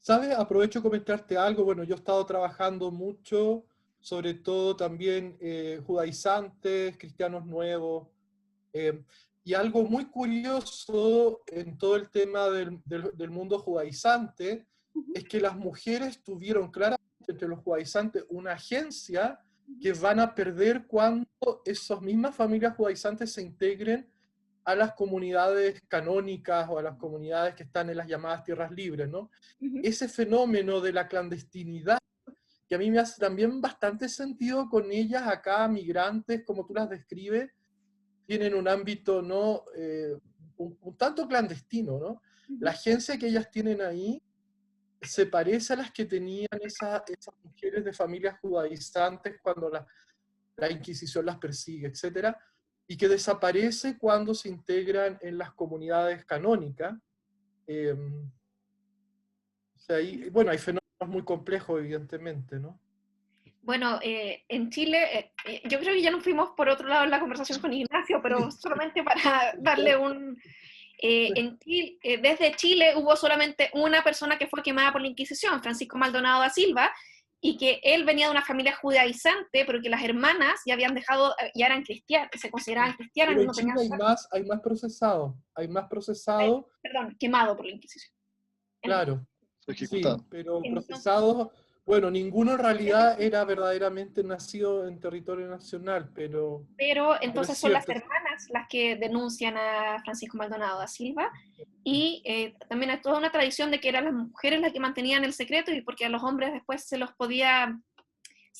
¿Sabes? Aprovecho comentarte algo. Bueno, yo he estado trabajando mucho, sobre todo también judaizantes, cristianos nuevos, y algo muy curioso en todo el tema del mundo judaizante es que las mujeres tuvieron claramente entre los judaizantes una agencia que van a perder cuando esas mismas familias judaizantes se integren a las comunidades canónicas o a las comunidades que están en las llamadas tierras libres, ¿no? Ese fenómeno de la clandestinidad, que a mí me hace también bastante sentido con ellas acá, migrantes, como tú las describes, tienen un ámbito no un tanto clandestino, ¿no? La agencia que ellas tienen ahí se parece a las que tenían esas mujeres de familias judaizantes cuando la Inquisición las persigue, etc., y que desaparece cuando se integran en las comunidades canónicas. O sea, bueno, hay fenómenos muy complejos, evidentemente, ¿no? Bueno, en Chile, yo creo que ya nos fuimos por otro lado en la conversación con Ignacio, pero solamente para darle un... desde Chile hubo solamente una persona que fue quemada por la Inquisición, Francisco Maldonado da Silva, y que él venía de una familia judaizante, pero que las hermanas ya habían dejado, ya eran cristianas, se consideraban cristianas. Pero Y en no Chile tenían hay más procesados, perdón, quemado por la Inquisición. claro, sí, Ejecutado. pero Entonces, procesados, bueno, ninguno en realidad era verdaderamente nacido en territorio nacional, pero entonces es son las cierto. hermanas las que denuncian a Francisco Maldonado da Silva, y también hay toda una tradición de que eran las mujeres las que mantenían el secreto, y porque a los hombres después se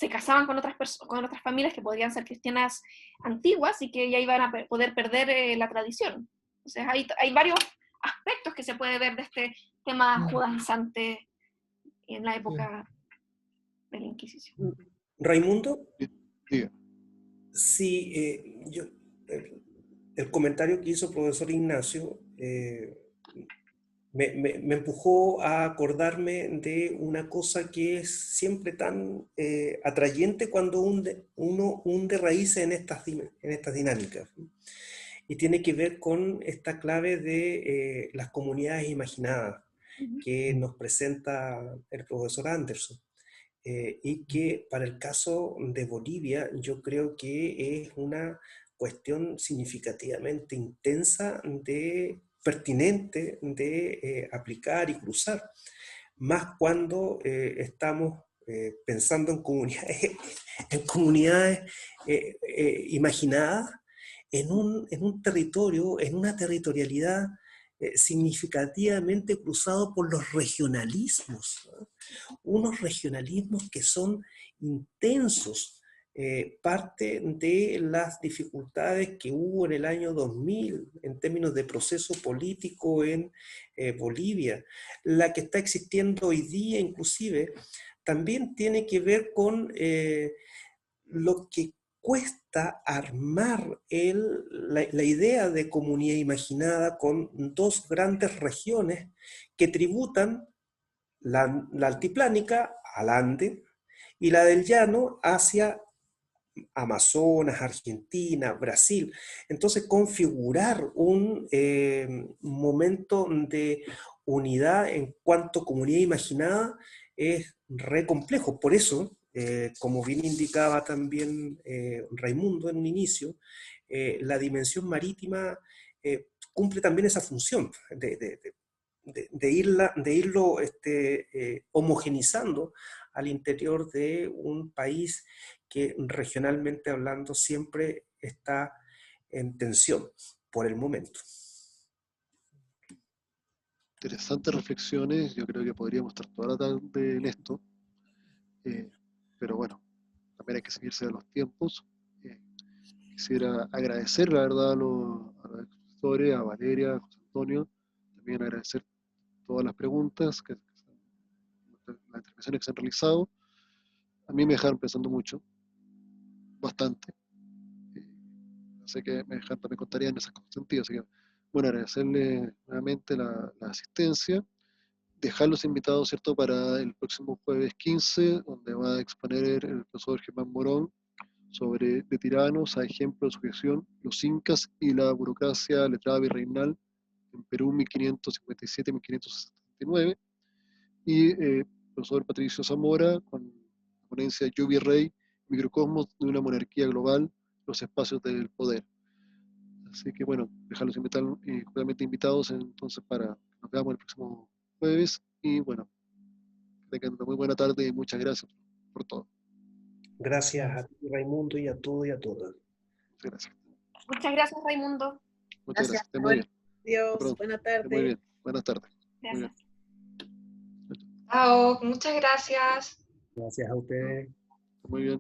casaban con con otras familias que podrían ser cristianas antiguas y que ya iban a poder perder la tradición. Entonces hay varios aspectos que se puede ver de este tema judaizante en la época de la Inquisición. Raimundo, Diga. sí, el comentario que hizo el profesor Ignacio me empujó a acordarme de una cosa que es siempre tan atrayente cuando uno hunde raíces en estas dinámicas. Y tiene que ver con esta clave de las comunidades imaginadas que nos presenta el profesor Anderson. Y que para el caso de Bolivia yo creo que es una cuestión significativamente intensa, pertinente de aplicar y cruzar, más cuando estamos pensando en comunidades imaginadas, en un territorio, en una territorialidad significativamente cruzado por los regionalismos, ¿no? Unos regionalismos que son intensos, parte de las dificultades que hubo en el año 2000 en términos de proceso político en Bolivia, la que está existiendo hoy día inclusive, también tiene que ver con lo que cuesta armar la idea de comunidad imaginada con dos grandes regiones que tributan la altiplánica al Ande y la del llano hacia Amazonas, Argentina, Brasil. Entonces configurar un momento de unidad en cuanto a comunidad imaginada es re complejo. Por eso, como bien indicaba también Raimundo en un inicio, la dimensión marítima cumple también esa función de irlo homogenizando al interior de un país que regionalmente hablando siempre está en tensión por el momento. Interesantes reflexiones, yo creo que podríamos estar toda la tarde en esto, pero bueno, también hay que seguirse de los tiempos. Quisiera agradecer, la verdad, a los expositores, a Valeria, a José Antonio, también agradecer todas las preguntas, las intervenciones que se han realizado. A mí me dejaron pensando mucho, bastante. Sé que me dejaron también con tareas en ese sentido, así que, bueno, agradecerle nuevamente la asistencia, dejarlos invitados, ¿cierto?, para el próximo jueves 15, donde va a exponer el profesor Germán Morón sobre de tiranos a ejemplo de sujeción, los incas y la burocracia letrada virreinal en Perú 1557-1569, y profesor Patricio Zamora con la ponencia Yo Virrey, microcosmos de una monarquía global, los espacios del poder. Así que bueno, dejarlos completamente invitados entonces para que nos veamos el próximo jueves, y bueno, que tengan una muy buena tarde y muchas gracias por todo. Gracias a ti, Raimundo, y a todos y a todas. Muchas gracias. Muchas gracias, Raimundo. Muchas Gracias, gracias. Esté muy bien. Dios, Pronto. buena Esté muy tarde. bien. Buenas tardes. Muy bien. Gracias. Chao, muchas gracias. Gracias a ustedes. Muy bien.